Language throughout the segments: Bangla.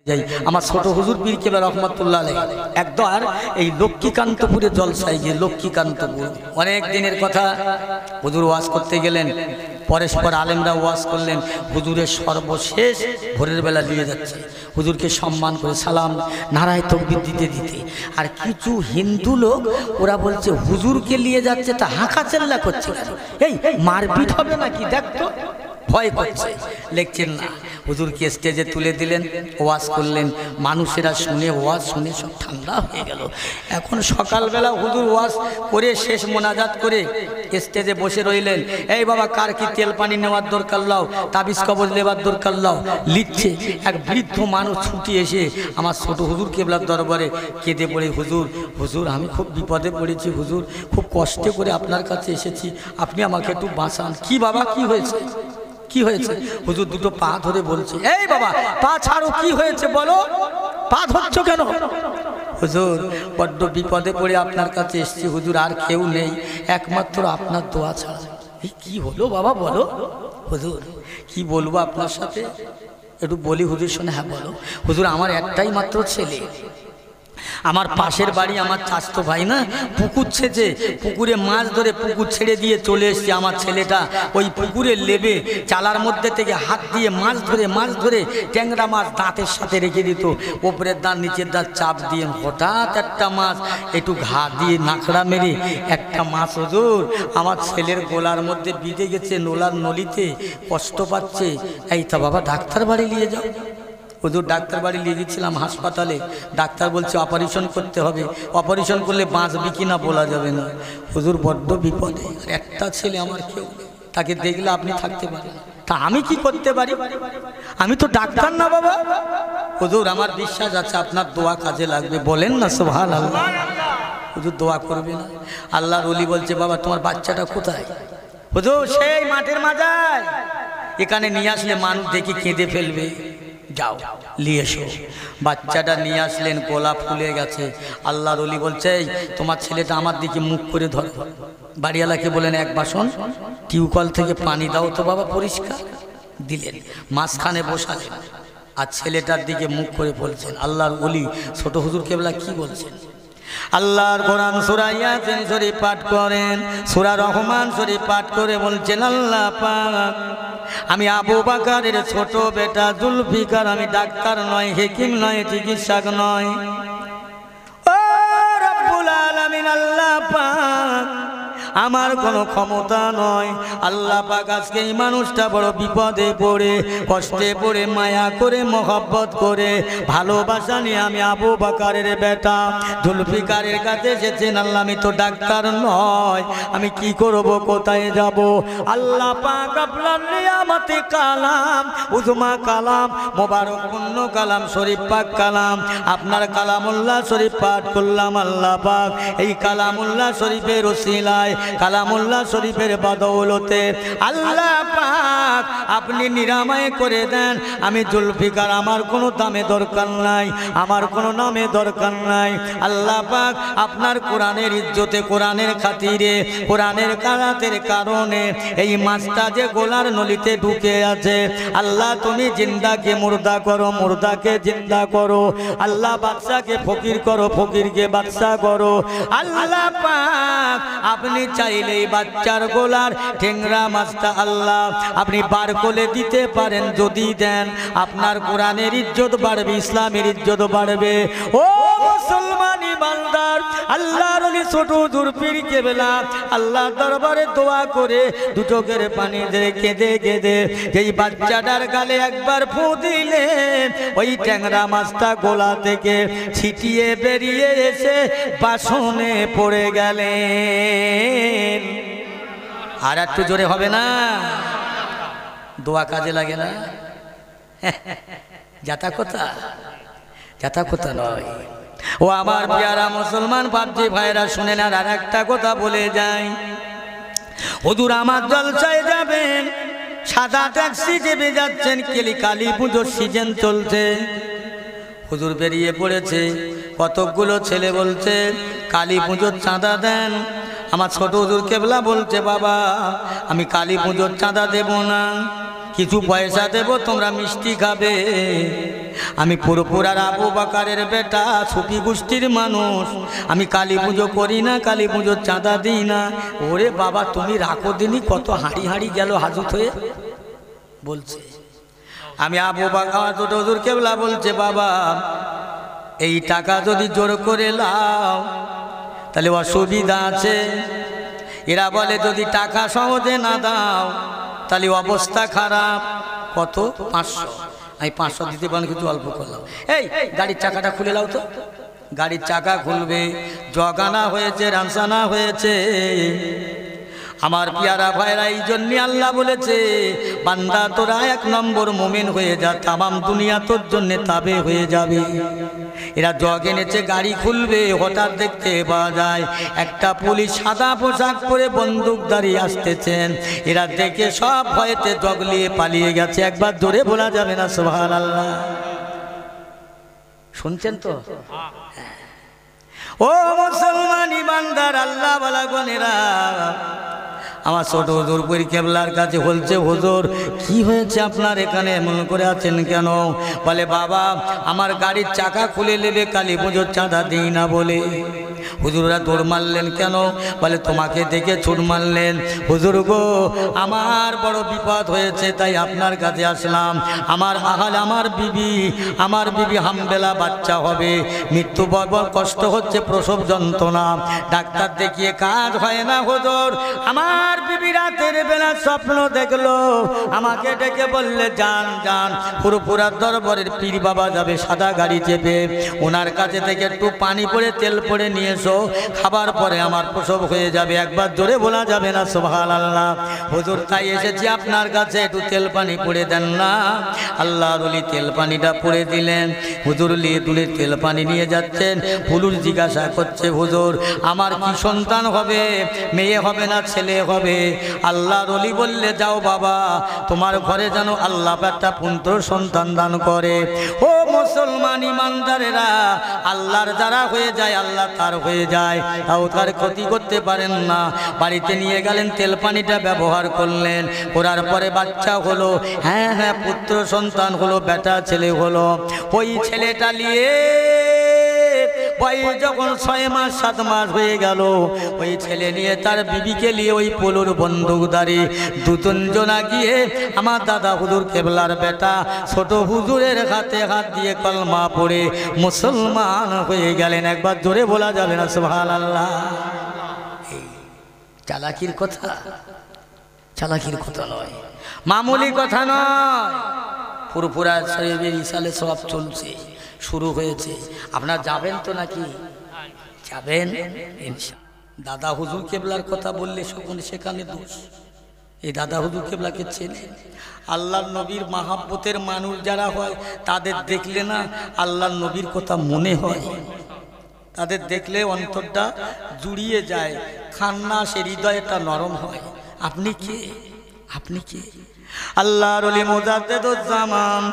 যাই আমার ছোট হুজুর পীর কেবলা রহমাতুল্লাহ আলাইহি একবার এই লক্ষ্মীকান্তপুরে জলসায় গিয়ে লক্ষ্মীকান্তপুর অনেক দিনের কথা হুজুর ওয়াজ করতে গেলেন পরস্পর আলেমরা ওয়াজ করলেন হুজুরের সর্বশেষ ভোরের বেলা নিয়ে যাচ্ছে হুজুরকে সম্মান করে সালাম নারায়ে তাকবীর দিতে দিতে আর কিছু হিন্দু লোক ওরা বলছে হুজুরকে নিয়ে যাচ্ছে তা হাঁকা চেল্লা করছে এই মারপিট হবে নাকি দেখতো ভয় করছে লিখছেন না হুজুরকে স্টেজে তুলে দিলেন ওয়াজ করলেন মানুষেরা শুনে ওয়াজ শুনে সব ঠান্ডা হয়ে গেল এখন সকালবেলা হুজুর ওয়াজ করে শেষ মোনাজাত করে স্টেজে বসে রইলেন এই বাবা কার কি তেল পানি নেওয়ার দরকার লাও তাবিজ কবজ নেওয়ার দরকার লাও লিখছে এক বৃদ্ধ মানুষ ছুটি এসে আমার ছোট হুজুর কেবলার দরবারে কেঁদে পড়ে হুজুর হুজুর আমি খুব বিপদে পড়েছি হুজুর খুব কষ্ট করে আপনার কাছে এসেছি আপনি আমাকে একটু বাঁচান কি বাবা কি হয়েছে কি হয়েছে হুজুর দুটো পা ধরে বলছে এই বাবা পা ছাড়ো কি হয়েছে বলো পা ধরছো কেন হুজুর বড্ড বিপদে পড়ে আপনার কাছে এসেছি হুজুর আর কেউ নেই একমাত্র আপনার দোয়া ছাড়া এই কি হলো বাবা বলো হুজুর কি বলবো আপনার সাথে একটু বলি হুজুর শোনে হ্যাঁ বলো হুজুর আমার একটাই মাত্র ছেলে আমার পাশের বাড়ি আমার চাচতো ভাই না পুকুর ছেঁচে পুকুরে মাছ ধরে পুকুর ছেড়ে দিয়ে চলে এসছে আমার ছেলেটা ওই পুকুরের লেবে চালার মধ্যে থেকে হাত দিয়ে মাছ ধরে ট্যাংরা মাছ দাঁতের সাথে রেখে দিত ওপরের দাঁত নিচের দাঁত চাপ দিয়ে হঠাৎ একটা মাছ একটু ঘা দিয়ে নাকড়া মেরে একটা মাছ হুজুর আমার ছেলের গোলার মধ্যে বিঁধে গেছে নোলার নলিতে কষ্ট পাচ্ছে এই তা বাবা ডাক্তার বাড়ি নিয়ে যাও হুজুর ডাক্তার বাড়ি নিয়ে গেছিলাম হাসপাতালে ডাক্তার বলছে অপারেশন করতে হবে অপারেশন করলে বাঁচবি কিনা বলা যাবে না হুজুর বড্ড বিপদে একটা ছেলে আমার কেউ তাকে দেখলে আপনি থাকতে পারেন তা আমি কি করতে পারি আমি তো ডাক্তার না বাবা হুজুর আমার বিশ্বাস আছে আপনার দোয়া কাজে লাগবে বলেন না সুবহানাল্লাহ হুজুর দোয়া করবে না আল্লাহর ওলি বলছে বাবা তোমার বাচ্চাটা কোথায় হুজুর সেই মাঠের মাঝায় এখানে নিয়ে আসলে মানুষ দেখি কেঁদে ফেলবে যাও নিয়ে এসো বাচ্চাটা নিয়ে আসলেন গোলা ফুলে গেছে আল্লাহর ওলি বলছে তোমার ছেলেটা আমার দিকে মুখ করে ধরো বাড়িওয়ালাকে বলেন এক বাসন টিউবকল থেকে পানি দাও তো বাবা পরিষ্কার দিলেন মাঝখানে বসালেন আর ছেলেটার দিকে মুখ করে বলছেন আল্লাহর ওলি ছোট হুজুর কেবলা কি বলছেন আল্লাহর কোরআন সূরা ইয়াসিন শরীফ পাঠ করেন সূরা রহমান শরীফ পাঠ করে বলছেন আল্লাহ পাক আমি আবু বকরের ছোট বেটা জুলফিকার আমি ডাক্তার নয় হাকিম নয় চিকিৎসক নয় ও রব্বুল আলামিন আল্লাহ পাক আমার কোনো ক্ষমতা নয় আল্লাহ পাক আজকে এই মানুষটা বড় বিপদে পড়ে কষ্টে পড়ে মায়া করে মহব্বত করে ভালোবাসা নিয়ে আমি আবু বকরের বেটা জুলফিকারের কাছে এসেছেন আল্লাহ আমি তো ডাক্তার নয় আমি কি করব কোথায় যাব আল্লাহ পাক আপনার নিয়ামতে কালাম উজমা কালাম মোবারকপূর্ণ কালাম শরীফ পাক কালাম আপনার কালামুল্লাহ শরীফ পাঠ করলাম আল্লাহ পাক এই কালামুল্লাহ শরীফের ওসিলায় কালামুল্লাহ শরীফের বদৌলতে আল্লাহ পাক আপনি নিরাময় করে দেন আমি জুলফিকার আমার কোনো দামে দরকার নাই আমার কোনো নামে দরকার নাই আল্লাহ পাক আপনার কোরআনের ইজ্জতে কোরআনের খাতিরে কোরআনের কারাতের কারণে এই মাছটা যে গোলার নলিতে ঢুকে আছে আল্লাহ তুমি জিন্দাকে মুর্দা করো মুর্দাকে জিন্দা করো আল্লাহ বাদশাকে ফকির করো ফকিরকে বাদশা করো আল্লাহ পাক আপনি চাইলে বাচ্চার গোলার ঠেংরা মাছটা আল্লাহ আপনি বার করে দিতে পারেন যদি দেন আপনার কোরআনের ইজ্জত বাড়বে ইসলামের ইজ্জত বাড়বে ও মুসলমান ইমানদার আল্লাহর ওলি ছোট হুজুর পীর কেবলা আল্লাহর দরবারে দোয়া করে দু চোখের পানি ধরে কেঁদে কেঁদে যেই বাচ্চাটার গালে একবার ফু দিলেন ওই ট্যাংরা মাছটা গোলা থেকে ছিটিয়ে বেরিয়ে এসে বাসনে পড়ে গেলেন আর একটু জোরে হবে না দোয়া কাজে লাগে না যাতা কথা নয় ও আমার প্রিয়ারা মুসলমান বাপজি ভাইরা শুনেন আর একটা কথা বলে যাই হুজুর আমার জলসায় যাবেন সাদা ট্যাক্সি চেপে যাচ্ছেন কালী পুজোর সিজন চলছে হুজুর বেরিয়ে পড়েছে কতকগুলো ছেলে বলছে কালী পুজোর চাঁদা দেন আমার ছোট হুজুর কেবলা বলছে বাবা আমি কালী পুজোর চাঁদা দেব না কিছু পয়সা দেব, তোমরা মিষ্টি খাবে। আমি পুরপুরার আবু বকরের বেটা, সুফি গোষ্ঠীর মানুষ, আমি কালী পুজো করি না, কালী পুজোর চাঁদা দিই না। ওরে বাবা, তুমি রাখো দিনই, কত হাঁড়ি হাঁড়ি গেল হাজত হয়ে বলছে। আমি আবু বকর হুজুর কেবলা বলছে, বাবা এই টাকা যদি জোর করে লাও তাহলে অসুবিধা আছে। এরা বলে যদি টাকা সহজে না দাও তাহলে অবস্থা খারাপ। কত? 500। আমি 500 দিতে পারেন, কিছু অল্প করলাম। এই গাড়ির চাকাটা খুলে লাও তো। গাড়ির চাকা খুলবে, জগানা হয়েছে, রানসানা হয়েছে। আমার পিয়ারা ভাইরা, এই জন্য আল্লাহ বলেছে, বান্দা তোরা 1 নম্বর মুমিন হয়ে যা, তামাম দুনিয়া তোর জন্য তাবে হয়ে যাবে। এরা জগ এনেছে, গাড়ি খুলবে, হঠাৎ দেখতে পাওয়া যায় একটা পুলিশ সাদা পোশাক পরে বন্দুকধারী আসতেছেন। এরা দেখে সব ভয়েতে জগলিয়ে পালিয়ে গেছে। একবার জোরে বলা যাবে না সুবহানাল্লাহ? শুনছেন তো? ও মুসলমান ইমানদার আল্লাহ ওয়ালা গনেরা, আমার ছোট হুজুর পীর কেবলার কাছে বলছে, হুজুর কি হয়েছে আপনার, এখানে এমন করে আছেন কেন? বলে, বাবা আমার গাড়ির চাকা খুলে নেবে, কালী পুজোর চাঁদা দিই না বলে। হুজুররা দৌড় মারলেন কেন? বলে, তোমাকে দেখে ছুট মারলেন। হুজুর গো, আমার বড় বিপদ হয়েছে, তাই আপনার কাছে আসলাম। আমার আহাল, আমার বিবি হামবেলা বাচ্চা হবে, মৃত্যু বড় কষ্ট হচ্ছে, প্রসব যন্ত্রণা, ডাক্তার দেখিয়ে কাজ হয় না। হুজুর আমার বিবি রাতের বেলা স্বপ্ন দেখলো, আমাকে ডেকে বললে, যান যান পুরপুরার দরবারের পীর বাবা যাবে সাদা গাড়ি চেপে, ওনার কাছে থেকে একটু পানি পড়ে তেল পড়ে নিয়ে এসো, খাবার পরে আমার প্রসব হয়ে যাবে। একবার জোরে বলা যাবে না সুবহানাল্লাহ? হুজুর তাই এসেছি আপনার কাছে, একটু তেল পানি পড়ে দেন না। আল্লাহর ওলি তেল পানিটা পড়ে দিলেন। হুজুর লিয়ে তুলে তেল পানি নিয়ে যাচ্ছেন। পুলিশ জিজ্ঞাসা করছে, হুজুর আমার কি সন্তান হবে, মেয়ে হবে না ছেলে হবে? আল্লাহর ওলি বললে, যাও বাবা, তোমার ঘরে যেন আল্লাহ একটা পুত্র সন্তান দান করে। ও মুসলমান ইমানদারেরা, আল্লাহর যারা হয়ে যায় আল্লাহ তার হয়ে যায়, তাও তার ক্ষতি করতে পারেন না। বাড়িতে নিয়ে গেলেন, তেল পানিটা ব্যবহার করলেন, করার পরে বাচ্চা হলো। হ্যাঁ হ্যাঁ, পুত্র সন্তান হলো, বেটা ছেলে হলো। ওই ছেলেটা নিয়ে বয়স যখন 6 মাস 7 মাস হয়ে গেল, ওই ছেলে নিয়ে তার বিবিকে নিয়ে ওই পোলোর বন্দুকধারী দুজনা গিয়ে আমার দাদা হুজুর কেবলার বেটা ছোট হুজুরের হাতে হাত দিয়ে কলমা পড়ে মুসলমান হয়ে গেলেন। একবার জোরে বলা যাবে না সুবহানাল্লাহ? চালাকির কথা, চালাকির কথা নয়, মামুলি কথা নয়। পুরপুরা শরীফের ইসালে সব চলছে, শুরু হয়েছে। আপনারা যাবেন তো নাকি? যাবেন ইনশাআল্লাহ। দাদা হুজুর কেবলার কথা বললে সেখানে দোষ। এই দাদা হুজুর কেবলাকে চেনে, আল্লাহর নবীর মাহাব্বতের মানুষ যারা হয় তাদের দেখলে না আল্লাহর নবীর কথা মনে হয়, তাদের দেখলে অন্তরটা জুড়িয়ে যায়, খান্না সে হৃদয়টা নরম হয়। আপনি কে? আপনি কে? আল্লাহর ওলি মুজাদ্দিদুজ্জামান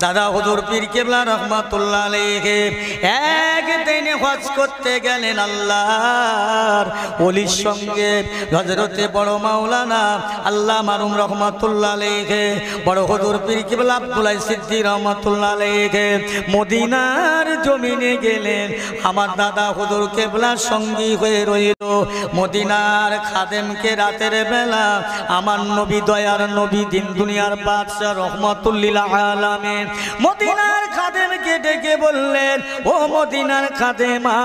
দাদা হুজুর পীর কেবলা রহমাতুল্লাহ আলাইহি একদিন হজ করতে গেলেন আল্লাহর ওলির সঙ্গে। হযরতে বড় মাওলানা আল্লাহ মারুম রহমাতুল্লাহ আলাইহি, বড় হুজুর পীর কেবলা আব্দুল্লাহ সিদ্দিক রহমাতুল্লাহ আলাইহি মদিনার জমিনে গেলেন। আমার দাদা হুজুর কেবলা সঙ্গী হয়ে রইল। মদিনার খাদেমকে রাতের বেলা আমার নবী, দয়ার নবী, দিন দুনিয়ার বাদশা রহমাতুল্লিল আলামিন মদিনার খাদেমকে ডেকে বললেন, ও মদিনার খাদেমা,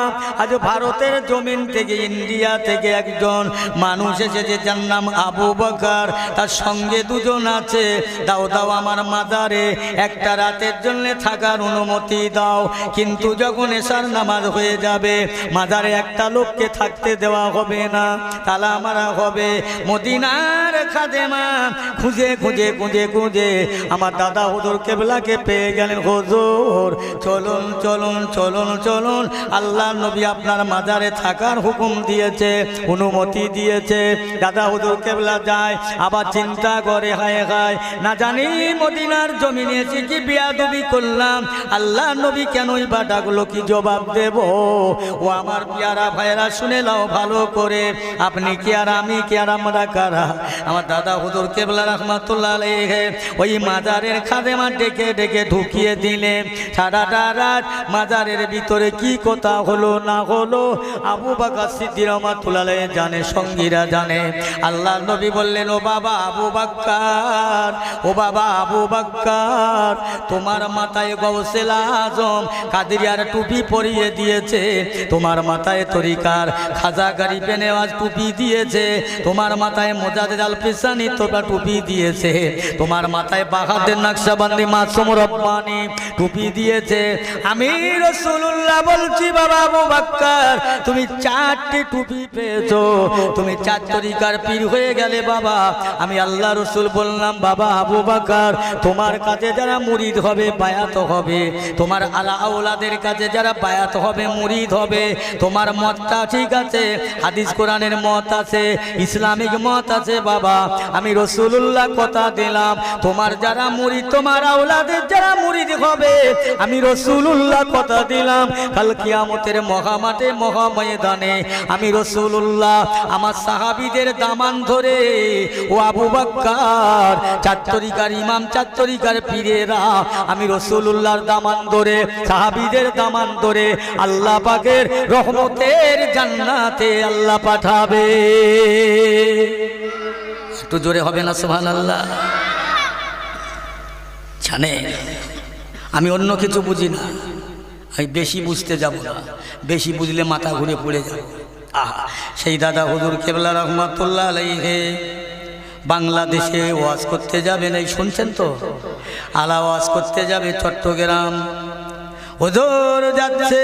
আজ ভারতের জমিন থেকে, ইন্ডিয়া থেকে একজন মানুষ এসেছে, যার নাম আবু বকর, তার সঙ্গে দুজন আছে। দাও দাও আমার মাজারে একটা রাতের জন্য থাকার অনুমতি দাও। কিন্তু যখন এশার নামাজ হয়ে যাবে মাজারে একটা লোককে থাকতে দেওয়া হবে না, তালা মারা হবে। মদিনার খাদেমা খুঁজে খুঁজে খুঁজে খুঁজে আমার দাদা হুজুর কেবলা ওনাকে পেয়ে গেলেন, হুজুর চলুন চলুন চলুন চলুন, আল্লাহ নবী আপনার মাজারে থাকার হুকুম দিয়েছে, অনুমতি দিয়েছে। দাদা হুজুর কেবলা যায়, আবার চিন্তা করে হায় হায়, না জানি মদিনার জমিনে এসে কি বিয়াদবি করলাম, আল্লাহ নবী কেনই বা ডাকলো, কি জবাব দেব? ও আমার পিয়ারা ভাইরা শুনে নাও ভালো করে, আপনি কি আর আমি কি আর আমরা কারা? আমার দাদা হুজুর কেবলা রাহমাতুল্লাহ আলাইহি ওই মাজারের খাদেমা ডেকে ডেকে ঢুকিয়ে দিলেন। সারাটা রাত মাজারের ভিতরে কি কথা হলো না হলো আবু বকর সিদ্দিক রাহমাতুল্লাহ আলাইহি জানে, সঙ্গীরা জানে। আল্লাহ নবী বললেন, ও বাবা আবু বকর, ও বাবা আবু বকর, তোমার মাথায় গৌসুল আজম কাদেরিয়ার টুপি পরিয়ে দিয়েছে, তোমার মাথায় তরিকার খাজা গরিবে নেওয়াজ টুপি দিয়েছে, তোমার মাথায় মুজাদ্দিদ আল ফিসানি তোবা টুপি দিয়েছে, তোমার মাথায় বাহাদুর নকশবন্দি মাসুম রব্বানি টুপি দিয়েছে। আমি রাসূলুল্লাহ বলছি বাবা আবু বকর, তুমি 4টি টুপি পেয়েছো, তুমি 4 তরিকার পীর হয়ে গেলে বাবা। আমি আল্লাহ রসুল বললাম, বাবা আবু বকর, তোমার কাছে যারা মুরিদ হবে বায়াত হবে, তোমার আলা আওলাদের কাছে যারা বায়াত হবে মুরিদ হবে, তোমার মতটা ঠিক আছে, হাদিস কোরআনের মত আছে, ইসলামিক মত আছে বাবা। আমি রাসূলুল্লাহ কথা দিলাম, তোমার যারা মুরিদ, তোমার আওলাদের যারা মুরিদ হবে, আমি রাসূলুল্লাহ কথা দিলাম, কাল কিয়ামতের মহামাঠে মহাময়দানে আমি রাসূলুল্লাহ আমার সাহাবীদের দামান ধরে, ও আবু বকর, 4 তরিকার ইমাম 4 তরিকার পীরেরা, আমি রাসূলুল্লাহর দামান ধরে, সাহাবীদের দামান ধরে আল্লাহ পাকের রহমতের জান্নাতে আল্লাহ পাঠাবে। একটু জোরে হবে না সুবহানাল্লাহ? জানে আমি অন্য কিছু বুঝি না, আমি বেশি বুঝতে যাব না, বেশি বুঝলে মাথা ঘুরে পড়ে যাব। আহা, সেই দাদা হুজুর কেবলা রাহমাতুল্লাহ আলাইহি বাংলাদেশে ওয়াজ করতে যাবেন, এই শুনছেন তো, আলা ওয়াজ করতে যাবে চট্টগ্রাম। হুজুর যাচ্ছে,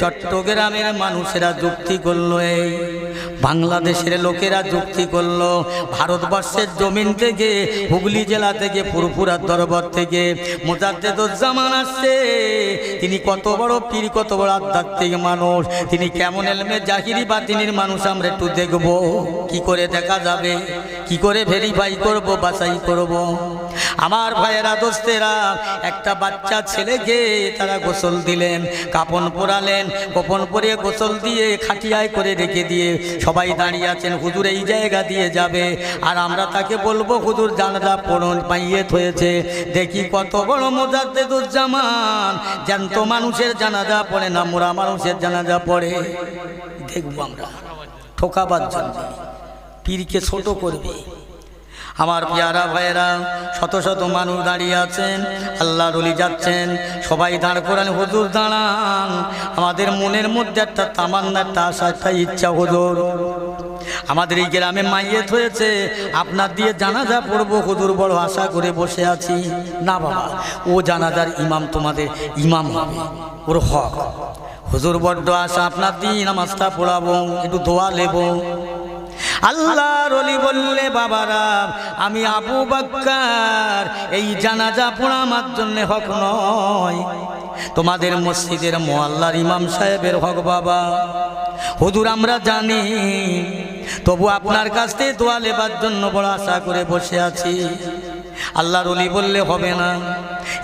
চট্টগ্রামের মানুষেরা যুক্তি করলো, এই বাংলাদেশের লোকেরা যুক্তি করলো, ভারতবর্ষের জমিন থেকে, হুগলি জেলা থেকে, ফুরফুরার দরবার থেকে মুজাদ্দিদুজ্জামান আসছে। তিনি কত বড় পীর, কত বড় আধ্যাত্মিক মানুষ, তিনি কেমন এলমে জাহিরি বাতিনির মানুষ আমরা একটু দেখব। কি করে দেখা যাবে, কি করে ভেরিফাই করব, বাছাই করব? আমার ভাইয়েরা দোস্তেরা, একটা বাচ্চা ছেলেকে তারা গোসল দিলেন, কাপন পরালেন, কাপন পরিয়ে গোসল দিয়ে খাটিয়ায় করে রেখে দিয়ে সবাই দাঁড়িয়ে আছেন, হুজুর এই জায়গা দিয়ে যাবে, আর আমরা তাকে বলবো হুজুর জানাজা পড়ুন, মাইয়েত হয়েছে। দেখি কত বড় মুজাদ্দিদুজ্জামান জ্যান্ত মানুষের জানাজা পড়ে না, মোরা মানুষের জানাজা পড়ে। দেখবো আমরা ঠকাবার জন্য, পীরকে ছোট করবে। আমার পেয়ারা ভাইয়েরা, শত শত মানুষ দাঁড়িয়ে আছেন, আল্লাহর ওলি যাচ্ছেন, সবাই দাঁড় করান, হুজুর দাঁড়ান। আমাদের মনের মধ্যে একটা তামান্না, একটা আশা, একটা ইচ্ছা, হুজুর আমাদের এই গ্রামে মাইয়েত হয়েছে, আপনার দিয়ে জানাজা পড়বো, হুজুর বড় আশা করে বসে আছি। না বাবা, ও জানাজার ইমাম তোমাদের ইমাম হবে, ওর হক। হুজুর বড্ড আশা, আপনার দিয়ে নামাজটা পড়াবো, একটু দোয়া নেবো। আল্লাহর ওলি বললে, বাবারা আমি আবু বকর, এই জানাজা পড়া আমার জন্য হক নয়, তোমাদের মসজিদের মোয়াল্লার ইমাম সাহেবের হক বাবা। হুজুর আমরা জানি, তবু আপনার কাছ থেকে দোয়া নেবার জন্য বড় আশা করে বসে আছি। আল্লাহর ওলি বললে হবে না,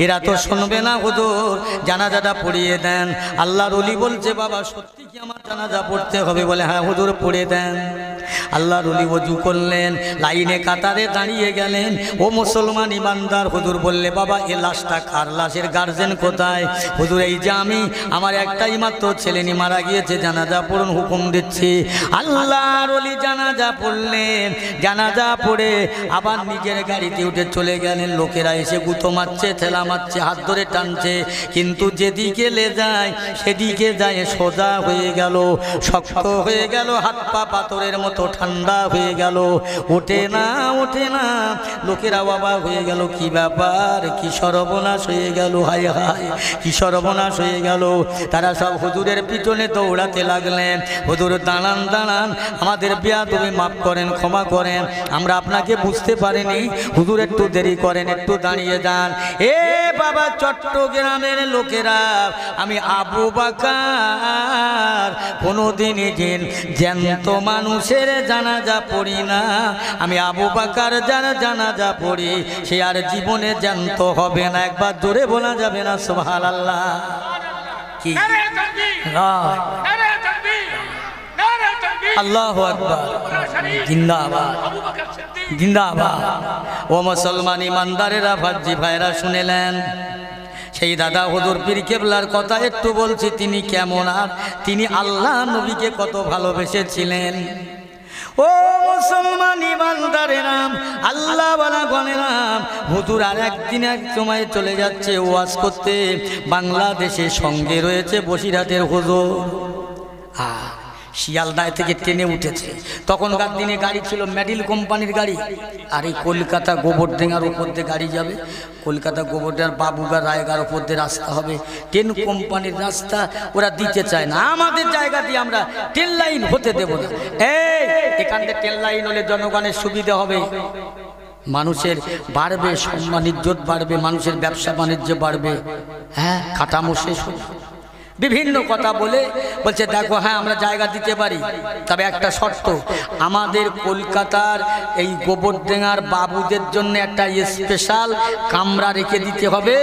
এরা তো শুনবে না, হুজুর জানাজাটা পড়িয়ে দেন। আল্লাহর ওলি বলছে, বাবা সত্যি কি আমার জানাজা পড়তে হবে? বলে হ্যাঁ হুজুর পড়ে দেন। আল্লাহর ওলি ওযু করলেন, লাইনে কাতারে দাঁড়িয়ে গেলেন। ও মুসলমান ইমানদার, হুজুর বললে, বাবা এ লাশটা কার? লাশের গার্জেন কোথায়? হুজুর এই যে আমি, আমার একটাই মাত্র ছেলে নি মারা গিয়েছে, জানাজা পড়ুন, হুকুম দিচ্ছি। আল্লাহর ওলি জানাজা পড়লেন, জানাজা পড়ে আবার নিজের গাড়িতে উঠে চলে গেলেন। লোকেরা এসে গুঁতো মারছে, ঠেলা মারছে, হাত ধরে টানছে, কিন্তু যেদিকে লে যায় সেদিকে যায় সোজা হয়ে গেল, শক্ত হয়ে গেল, হাত পা পাথরের মতো ঠান্ডা হয়ে গেল, ওঠে না ওঠে না। লোকেরা বাবা হয়ে গেল, কি ব্যাপার, কি সর্বনাশ হয়ে গেল, হায় হায় কি সর্বনাশ হয়ে গেল। তারা সব হুজুরের পিছনে দৌড়াতে লাগলেন, হুজুর দাঁড়ান দাঁড়ান, আমাদের বেয়াদবি মাফ করেন, ক্ষমা করেন, আমরা আপনাকে বুঝতে পারিনি, হুজুর একটু দেরি করেন, একটু দাঁড়িয়ে যান। এ এ বাবা চট্টগ্রামের লোকেরা, আমি আবু বকর কোনোদিন জ্যান্ত মানুষের জানাজা পড়ি না। আমি আবু বকর যার জানাজা পড়ি সে আর জীবনে জ্যান্ত হবে না। একবার জোরে বলা যাবে না সুবহানাল্লাহ? কি আল্লাহু আকবার, জিন্দাবাদ জিন্দাবাদ। ও মুসলমান ইমানদারেরা, ভাজি ভাইরা শুনেলেন সেই দাদা হুজুর পীর কেবলার কথা একটু বলছি। তিনি কেমন আর তিনি আল্লাহ নবীকে কত ভালোবেসেছিলেন। ও মুসলমান ইমানদারেরা, আল্লাহ ওয়ালা গণেরা, হুজুর আর একদিন এক সময় চলে যাচ্ছে ওয়াজ করতে বাংলাদেশে। সঙ্গে রয়েছে বসিরহাটের হুজুর। শিয়ালদায় থেকে ট্রেনে উঠেছে। তখনকার দিনে গাড়ি ছিল মেডিল কোম্পানির গাড়ি। আর এই কলকাতা গোবরডাঙ্গার উপর দিয়ে গাড়ি যাবে। কলকাতা গোবরডাঙ্গার বাবুগার রায়গার উপর দিয়ে রাস্তা হবে। ট্রেন কোম্পানির রাস্তা ওরা দিতে চায় না। আমাদের জায়গা দিয়ে আমরা ট্রেন লাইন হতে দেব না। এই এখান থেকে ট্রেন লাইন হলে জনগণের সুবিধা হবে, মানুষের বাড়বে, সম্মান ইজ্জত বাড়বে, মানুষের ব্যবসা বাণিজ্য বাড়বে। হ্যাঁ, কাঠামো শেষ হবে। বিভিন্ন কথা বলে বলছে দেখো হ্যাঁ আমরা জায়গা দিতে পারি, তবে একটা শর্ত, আমাদের কলকাতার এই গোবরডাঙ্গার বাবুদের জন্য একটা স্পেশাল কামরা রেখে দিতে হবে।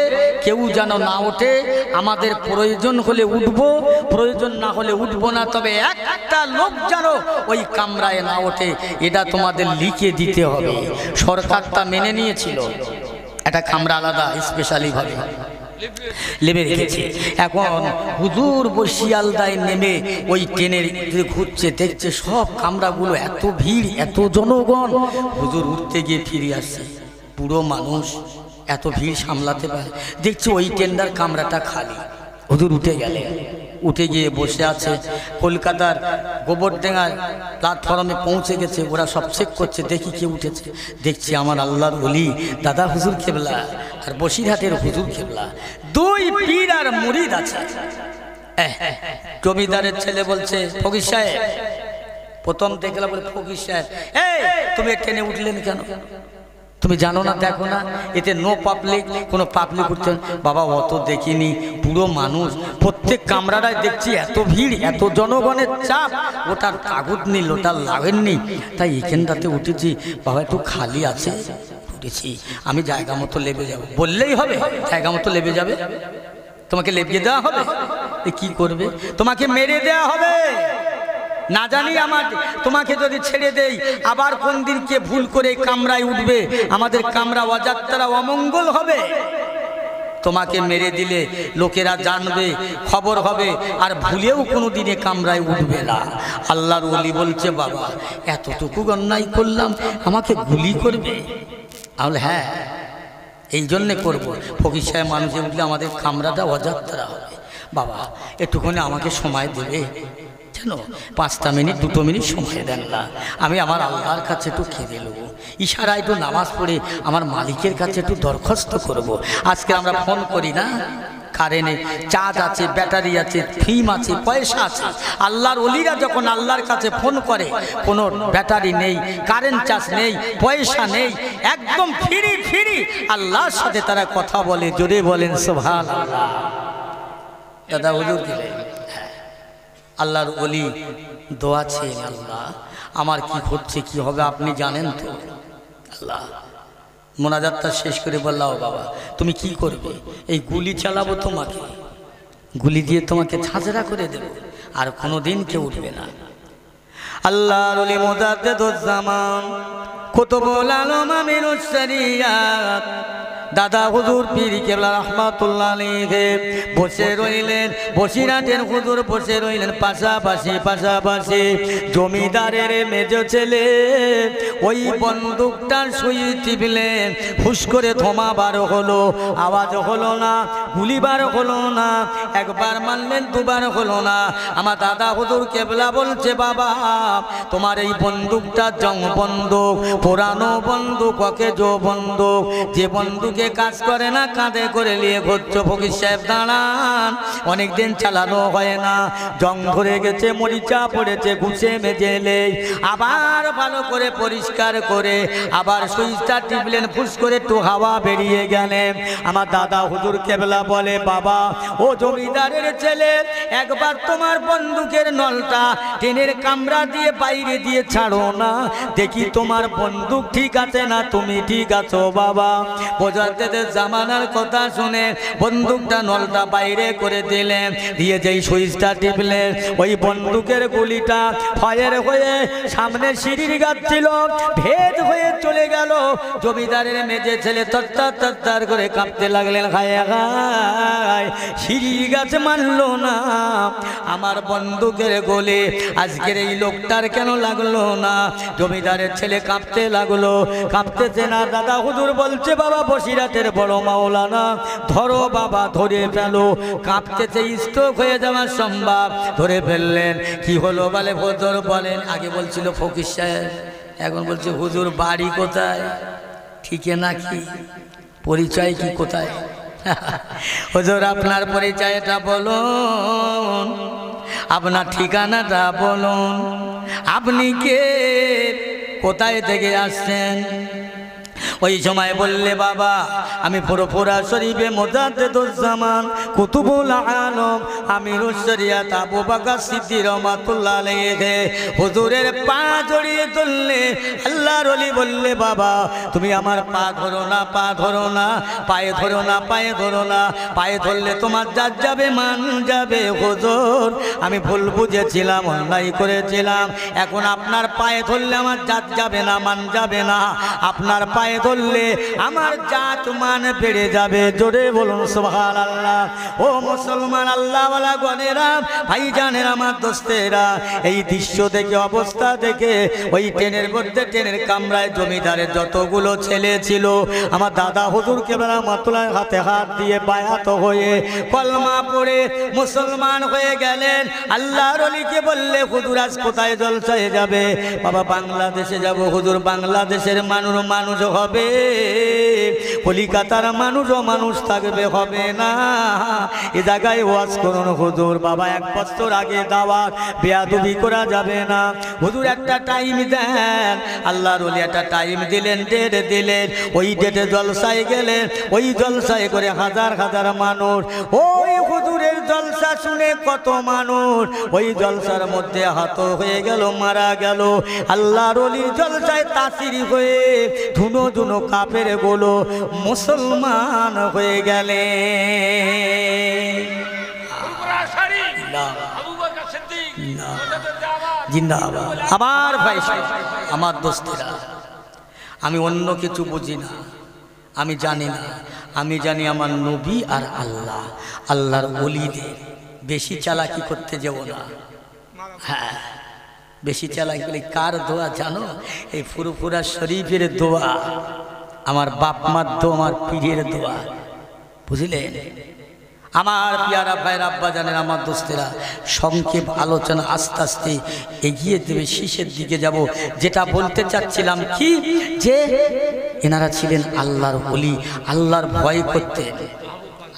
কেউ যেন না ওঠে, আমাদের প্রয়োজন হলে উঠবো, প্রয়োজন না হলে উঠবো না, তবে একটা লোক যেন ওই কামরায় না ওঠে, এটা তোমাদের লিখে দিতে হবে। সরকারটা মেনে নিয়েছিল, একটা কামরা আলাদা স্পেশালি ভাবে লেবে রেখেছে। এখন হুজুর শিয়ালদায় নেমে ওই ট্রেনের ঘুরছে, দেখছে সব কামরাগুলো এত ভিড়, এত জনগণ। হুজুর উঠতে গিয়ে ফিরে আসছে, পুরো মানুষ, এত ভিড় সামলাতে পারে। দেখছে ওই ট্রেনটার কামরাটা খালি। হুজুর উঠে গেলেন, উঠে গিয়ে বসে আছে। কলকাতার গোবরডাঙ্গার প্ল্যাটফর্মে পৌঁছে গেছে, ওরা সব চেক করছে, দেখি কে উঠেছে। দেখছি আমার আল্লাহর ওলি দাদা হুজুর কেবলা আর বসিরহাটের হুজুর কেবলা, দুই পীর আর মুরিদ আছে। জমিদারের ছেলে বলছে ফকির সাহেব, প্রথম দেখলাম বলে ফকির সাহেব এই তুমি ট্রেনে উঠলেন কেন? তুমি জানো না, দেখো না এতে নো পাবলিক, কোনো পাবলিক উঠছে। বাবা অত দেখিনি, পুরো মানুষ, প্রত্যেক কামরাটায় দেখছি এত ভিড়, এত জনগণের চাপ, ওটার কাগজ নেই, ওটার লাগেননি, তাই এখানটাতে উঠেছি। বাবা একটু খালি আছে, উঠেছি, আমি জায়গা মতো লেবে যাব। বললেই হবে জায়গা মতো লেবে যাবে? তোমাকে লেবিয়ে দেওয়া হবে? কি করবে? তোমাকে মেরে দেওয়া হবে না জানি। আমার তোমাকে যদি ছেড়ে দেই, আবার কোন দিন কে ভুল করে কামরায় উঠবে, আমাদের কামরা অযাত্রা অমঙ্গল হবে। তোমাকে মেরে দিলে লোকেরা জানবে, খবর হবে, আর ভুলেও কোনো দিনে কামরায় উঠবে না। আল্লাহর ওলি বলছে বাবা এতটুকু অন্যায় করলাম, আমাকে গুলি করবে? তাহলে হ্যাঁ, এই জন্যে করবো। ফকির সাহেব মানুষে উঠলে আমাদের কামরাটা অযাত্রা হবে। বাবা একটুখানি আমাকে সময় দেবে, জানো 5টা মিনিট 2 মিনিট সময় দেন না, আমি আমার আল্লাহর কাছে একটু খেয়ে নেব, ইশারায় একটু নামাজ পড়ে আমার মালিকের কাছে একটু দরখাস্ত করব। আজকে আমরা ফোন করি না, কারেন্টে চার্জ আছে, ব্যাটারি আছে, ফিম আছে, পয়সা আছে। আল্লাহর ওলিরা যখন আল্লাহর কাছে ফোন করে, কোনো ব্যাটারি নেই, কারেন্ট চার্জ নেই, পয়সা নেই, একদম ফ্রি ফ্রি আল্লাহর সাথে তারা কথা বলে। জোরে বলেন সুবহানাল্লাহ। দাদা হুজুর দিলেন, আল্লাহর ওলি দোয়া চেয়ে, আল্লাহ আমার কি হচ্ছে, কি হবে আপনি জানেন তো। আল্লাহ মোনাজাতটা শেষ করে বললাম, বাবা তুমি কি করবে? এই গুলি চালাবো তোমাকে, গুলি দিয়ে তোমাকে ঝাঁঝরা করে দেব, আর কোনোদিন কেউ উঠবে না। আল্লাহর ওলি মুজাদ্দিদুজ্জামান কুতুবুল আলম আমিরুশ শরিয়াত দাদা হুজুর পীর কেবলা রাহমাতুল্লাহ আলাইহি বসে রইলেন। বসিরহাটের হুজুর বসে রইলেন পাশাপাশি পাশাপাশি। জমিদারের মেজ ছেলে ওই বন্দুকটার সুই টিপলেন, ফুস করে ধোঁয়া বার হলো, আওয়াজ হলো না, গুলি বার হলো না, একবার মারলেন, দুবার হলো না। আমার দাদা হুজুর কেবলা বলছে, বাবা তোমার এই বন্দুকটা জং বন্দুক, পুরানো বন্দুক, অকেজো বন্দুক, যে বন্দুক মুখে কাজ করে না, কাঁধে করে নিয়ে ঘুরছো। ফকির সাহেব দাঁড়ান, অনেকদিন চালানো হয় না, জং ধরে গেছে, মরিচা পড়েছে, ঘুষে মেজেলে আবার ভালো করে পরিষ্কার করে আবার সুইচটা টিপলেন, ফুস করে একটু হাওয়া বেরিয়ে গেলেন। আমার দাদা হুজুর কেবলা বলে, বাবা ও জমিদারের ছেলে, একবার তোমার বন্দুকের নলটা টেনের কামরা দিয়ে বাইরে দিয়ে ছাড়ো না, দেখি তোমার বন্দুক ঠিক আছে না, তুমি ঠিক আছো। বাবা বোঝাতে জামানার কথা শুনে বন্দুকটা নলটা বাইরে করে দিলেন, দিয়ে যেই সুইচটা টিপলেন ওই বন্দুকের গুলিটা ফায়ার হয়ে সামনে সিঁড়ির গাছ ছিল, ভেদ হয়ে চলে গেল। জমিদারের মেজে ছেলে তত্তার তত্তার করে কাঁপতে লাগলেন, খায় খায় সিঁড়ির গাছ মানল না, আমার বন্দুকের গোলে আজকের এই লোকটার কেন লাগলো না? জমিদারের ছেলে কাঁপতে লাগলো, কাঁপতেছে না। দাদা হুজুর বলছে, বাবা বসিরাটের বড় মাওলানা, ধরো বাবা, ধরে ফেলো। কাঁপতেছে, স্ট্রোক হয়ে যাওয়ার সম্ভব। ধরে ফেললেন। কি হলো বলে হুজুর বলেন, আগে বলছিল ফকির সাহেব, এখন বলছে হুজুর বাড়ি কোথায়, ঠিকানা কি, পরিচয় কি, কোথায়? হুজুর আপনার পরিচয়টা বলুন, আপনার ঠিকানাটা বলুন, আপনি কে, কোথায় থেকে আসছেন? ওই সময় বললে, বাবা আমি ফুরফুরা শরীফে মুজাদ্দিদুজ্জামান কুতুবুল আলম আমিরুশ শরিয়াত আবু বকর সিদ্দিক রাহমাতুল্লাহ আলাইহি হুজুরের পা জড়িয়ে ধরলে। আল্লাহর ওলি বললে, বাবা তুমি আমার পা ধরো না, পা ধরো না, পায়ে ধরো না, পায়ে ধরো না, পায়ে ধরলে তোমার জাত যাবে, মান যাবে। হুজুর আমি ভুল বুঝেছিলাম, অন্যায় করেছিলাম, এখন আপনার পায়ে ধরলে আমার জাত যাবে না, মান যাবে না, আপনার পায়ে ধরলে আমার জাত মান বেড়ে যাবে। জোরে বলুন সুবহানাল্লাহ। ও মুসলমান আল্লাহওয়ালা গণেরা, ভাইজানেরা, আমার দোস্তেরা, এই দৃশ্য দেখে, অবস্থা দেখে ওই ট্রেনের মধ্যে, ট্রেনের কামরায় জমিদারের যতগুলো ছেলে ছিল, আমার দাদা হুজুর কেবলা মাতুলার হাতে হাত দিয়ে বায়াত হয়ে কলমা পড়ে মুসলমান হয়ে গেলেন। আল্লাহর ওলিকে বললে, হুজুর আজ কোথায় জলসায় যাবে? বাবা বাংলাদেশে যাব। হুজুর বাংলাদেশের মানুষ হবে, কলিকাতার মানুষও মানুষ থাকবে, হবে না, এ জায়গায় ওয়াজ করুন হুজুর। বাবা 1 বছর আগে দাওয়াত, বেয়াদবি করা যাবে না। হুজুর একটা টাইম দেন। আল্লাহর ওলি একটা টাইম দিলেন, ডেট দিলেন, ওই ডেটে জলসায় গেলেন। ওই জলসায় করে হাজার হাজার মানুষ, ওই হুজুরের জলসা শুনে কত মানুষ ওই জলসার মধ্যে আহত হয়ে গেল, মারা গেল। আল্লাহর ওলির জলসায় তাসির হয়ে ধুনো ধুনো কাফের গুলো মুসলমান হয়ে গেলে। জিন্দাবাদ। আবার ভাই আমার দোস্তেরা, আমি অন্য কিছু বুঝি না, আমি জানি না, আমি জানি আমার নবী আর আল্লাহ, আল্লাহর ওলিদের বেশি চালাকি করতে যাব না। হ্যাঁ, বেশি চালাকি বলে কার দোয়া জানো? এই ফুরফুরা শরীফের দোয়া, আমার বাপ মার দোয়া, আমার পীরের দোয়া, বুঝলেন? আমার পিয়ারা ভাইয়ের আব্বা জানেন, আমার দোস্তেরা, সংক্ষেপ আলোচনা আস্তে আস্তে এগিয়ে দেবে, শেষের দিকে যাব। যেটা বলতে চাচ্ছিলাম কি, যে এনারা ছিলেন আল্লাহর ওলি, আল্লাহর ভয় করতেন,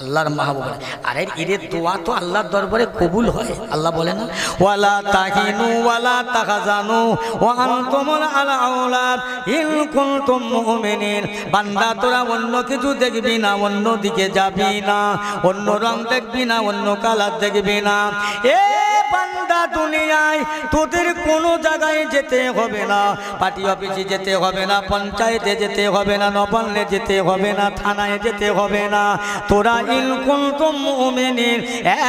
আল্লাহর মাহবুব। আরে এর দোয়া তো আল্লাহর দরবারে কবুল হয়। আল্লাহ বলে না, ওয়ালা তাহিনু ওয়ালা তাহজানু ওয়া আনতুমুল আলাউলা ইন কুনতুম মুমিনিন। বান্দা তোরা অন্য কিছু দেখবি না, অন্য দিকে যাবি না, অন্য রং দেখবি না, অন্য কালার দেখবি না। এ বান্দা, দুনিয়ায় তোদের কোনো জায়গায় যেতে হবে না, পার্টি অফিসে যেতে হবে না, পঞ্চায়েতে যেতে হবে না, নবান্নে যেতে হবে না, থানায় যেতে হবে না। তোরা ইন কুনতুম মুমিনিন,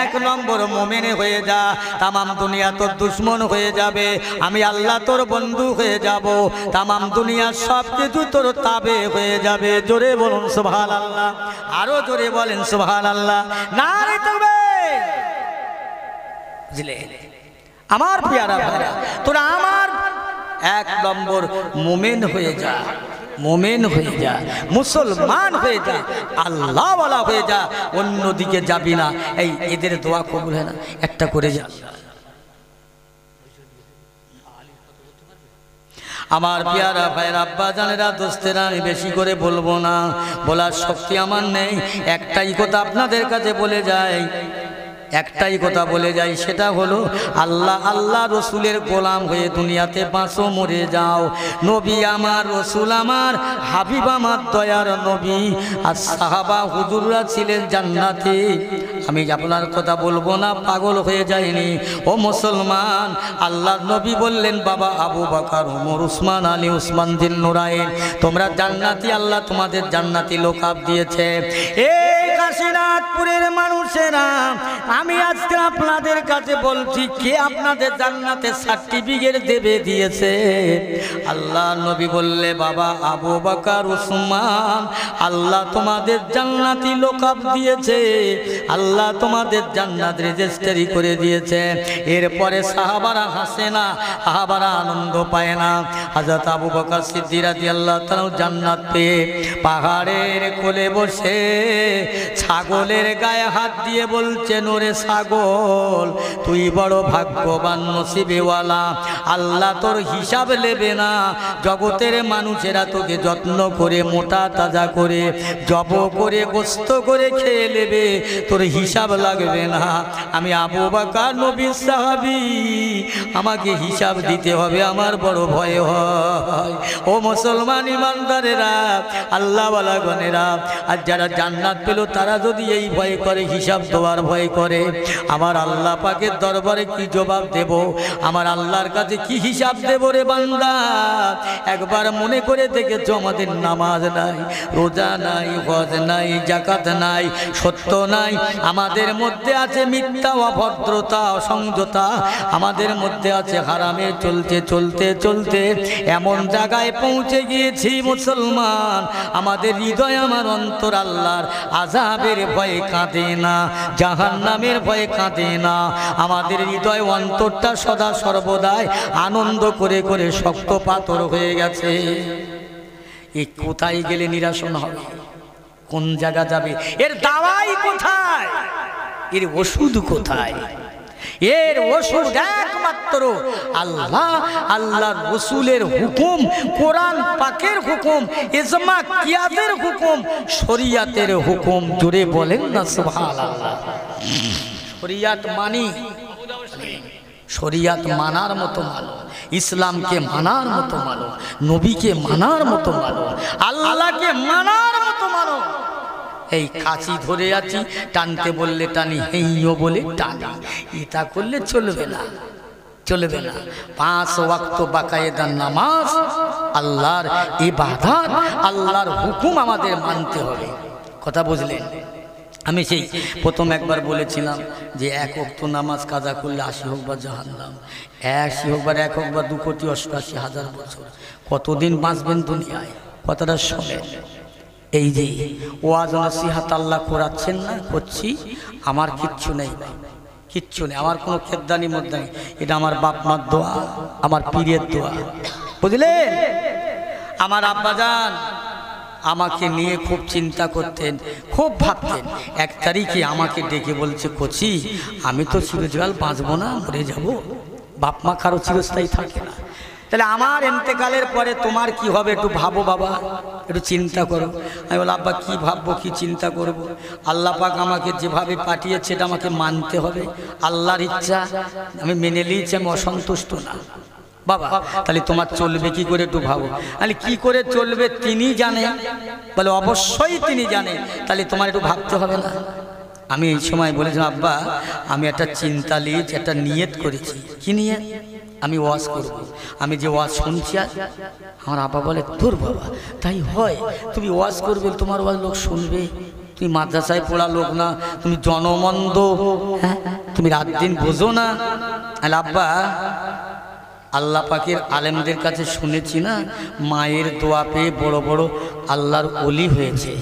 1 নম্বর মুমিন হয়ে যা। তামাম দুনিয়া তোর দুশ্মন হয়ে যাবে, আমি আল্লাহ তোর বন্ধু হয়ে যাব। তামাম দুনিয়া সব কিছু তোর তাবে হয়ে যাবে। জোরে বলুন সুবহানাল্লাহ, আরো জোরে বলেন সুবহানাল্লাহ, নারে তাকবীর। বুঝলে আমার পিয়ারা ভাইরা, তোরা আমার 1 নম্বর মুমিন হয়ে যা, মুমিন হয়ে যা, মুসলমান হয়ে যা, আল্লাহওয়ালা হয়ে যা, অন্যদিকে যাবি না। এই এদের দোয়া কবুল হয় না, একটা করে যা। আমার পেয়ারা ভাইয়ের আব্বা জানেরা দোস্তেরা, আমি বেশি করে বলবো না, বলার শক্তি আমার নেই। একটাই কথা আপনাদের কাছে বলে যাই, একটাই কথা বলে যাই, সেটা হলো আল্লাহ আল্লাহ রসুলের গোলাম হয়ে দুনিয়াতে বাঁচো, মরে যাও। নবী আমার, রসুল আমার, হাবিব আমার, দয়ার নবী আর সাহাবা হুজুররা ছিলেন জান্নাতে। আমি আপনার কথা বলবো না, পাগল হয়ে যায়নি ও মুসলমান। আল্লাহর নবী বললেন, বাবা আবু বকর, ওমর, উসমান, আলী, উসমান দিন নুরাইন, তোমরা জান্নাতি, আল্লাহ তোমাদের জান্নাতি লোকাব দিয়েছে। এই কাশীনাথপুরের মানুষেরা, আমি আজকে আপনাদের কাছে বলছি, কে আপনাদের জান্নাতের সার্টিফিকেট দেবে দিয়েছে? আল্লাহ নবী বললে, বাবা আবু বকর, উসমান, আল্লাহ তোমাদের জান্নাতি লোকাব দিয়েছে, আল্লাহ তোমাদের জান্নাত রেজিস্ট্রি করে দিয়েছে। এরপরে সাহাবারা হাসে না, সাহাবারা আনন্দ পায় না। হযরত আবু বকর সিদ্দিক রাদিয়াল্লাহু তাআলা জান্নাত পেয়ে পাহাড়ের কোলে বসে ছাগলের গায়ে হাত দিয়ে বলছেন, ওরে ছাগল, তুই বড় ভাগ্যবান, নসিবেওয়ালা, আল্লাহ তোর হিসাব নেবে না। জগতের মানুষেরা তোকে যত্ন করে মোটা তাজা করে জব করে গোস্ত করে খেয়ে নেবে, তোর হিসাব লাগবে না। আমি আবু বকর নবীর সাহাবী, আমাকে হিসাব দিতে হবে, আমার বড় ভয় হয়। ও মুসলমান ইমানদারেরা, আল্লাহওয়ালা গণেরা, আর যারা জান্নাত পেল তারা যদি এই ভয় করে, হিসাব দেওয়ার ভয় করে, আমার আল্লাহ পাকের দরবারে কি জবাব দেব? আমার আল্লাহর কাছে কি হিসাব দেব রে বান্দা? একবার মনে করে দেখেছো, আমাদের নামাজ নাই, রোজা নাই, হজ নাই, যাকাত নাই, সত্য নাই, আমাদের মধ্যে আছে মিথ্যা, অভদ্রতা, অসংযতা, আমাদের মধ্যে আছে হারামে চলতে চলতে চলতে এমন জায়গায় পৌঁছে গিয়েছি মুসলমান, আমাদের হৃদয়, আমার অন্তর আল্লাহর আযাবের ভয়ে কাঁদে না, জাহান্নামের ভয়ে কাঁদে না। আমাদের হৃদয় অন্তরটা সদা সর্বদাই আনন্দ করে করে শক্ত পাথর হয়ে গেছে। এই কোথায় গেলে নিরাসন হবে? কোন জায়গা যাবে? এর দাওয়াই কোথায়? এর ওষুধ কোথায়? এর ওষুধ একমাত্র আল্লাহ, আল্লাহর রাসূলের হুকুম, কোরআন পাকের হুকুম, ইজমা কিয়াসের হুকুম, শরীয়তের হুকুম। জোরে বলেন না সুবহানাল্লাহ। শরীয়ত মানি, শরীয়ত মানার মতো মানো, ইসলামকে মানার মতো মানো, নবীকে মানার মতো মানো, আল্লাহকে মানার মতো মানো। এই কাঁচি ধরে আছি, টানতে বললে টানি, হেইও বলে টানি, এটা করলে চলবে না, চলবে না। 5 ওয়াক্ত বাকায়েদা নামাজ, আল্লাহর ইবাদত, আল্লাহর হুকুম আমাদের মানতে হবে। কথা বুঝলেন? আমি সেই প্রথম একবার বলেছিলাম যে 1 ওয়াক্ত নামাজ কাজা করলে 80 হোক বা জাহান্নাম, 80 হোক বা 1 হোক বা 2,88,000 বছর, কতদিন বাঁচবেন দুনিয়ায়? কথাটা শোনেন। এই যে ওয়াজ নসিহত আল্লাহ করাচ্ছেন না, করছি, আমার কিচ্ছু নেই, কিচ্ছু নেই, আমার কোনো খেদ্দানি মদ্দানি, এটা আমার বাপ মার দোয়া, আমার পীরের দোয়া, বুঝলেন? আমার আব্বাজান আমাকে নিয়ে খুব চিন্তা করতেন, খুব ভাবতেন। 1 তারিখে আমাকে ডেকে বলছে, কচি, আমি তো চিরজীবন বাঁচবো না, মরে যাব, বাপ মা কারো চিরস্থায়ী থাকে না, তাহলে আমার ইন্তেকালের পরে তোমার কি হবে? একটু ভাবো বাবা, একটু চিন্তা করো। আমি বললাম, আব্বা কি ভাববো, কি চিন্তা করব? আল্লাহ পাক আমাকে যেভাবে পাঠিয়েছে এটা আমাকে মানতে হবে, আল্লাহর ইচ্ছা, আমি মেনে নিয়েছি, আমি অসন্তুষ্ট না বাবা। তাহলে তোমার চলবে কি করে একটু ভাবো। তাহলে কি করে চলবে তিনি জানে, বলে অবশ্যই তিনি জানে, তাহলে তোমার একটু ভাবতে হবে না? আমি এই সময় বলেছিলাম, আব্বা আমি একটা চিন্তা নিয়েছি, একটা নিয়ত করেছি। কি নিয়ত? আমি ওয়াজ করব। আমি যে ওয়াজ শুনছি, আমার আব্বা বলে, তোর বাবা তাই হয়, তুমি ওয়াজ করবে, তোমার ওয়াজ লোক শুনবে, তুমি মাদ্রাসায় পড়া লোক না, তুমি জনমন্দ, হ্যাঁ, তুমি রাত দিন বোঝো না। আব্বা, আল্লাহ পাকের আলেমদের কাছে শুনেছি না, মায়ের দোয়া পেয়ে বড় বড় আল্লাহর ওলি হয়েছে।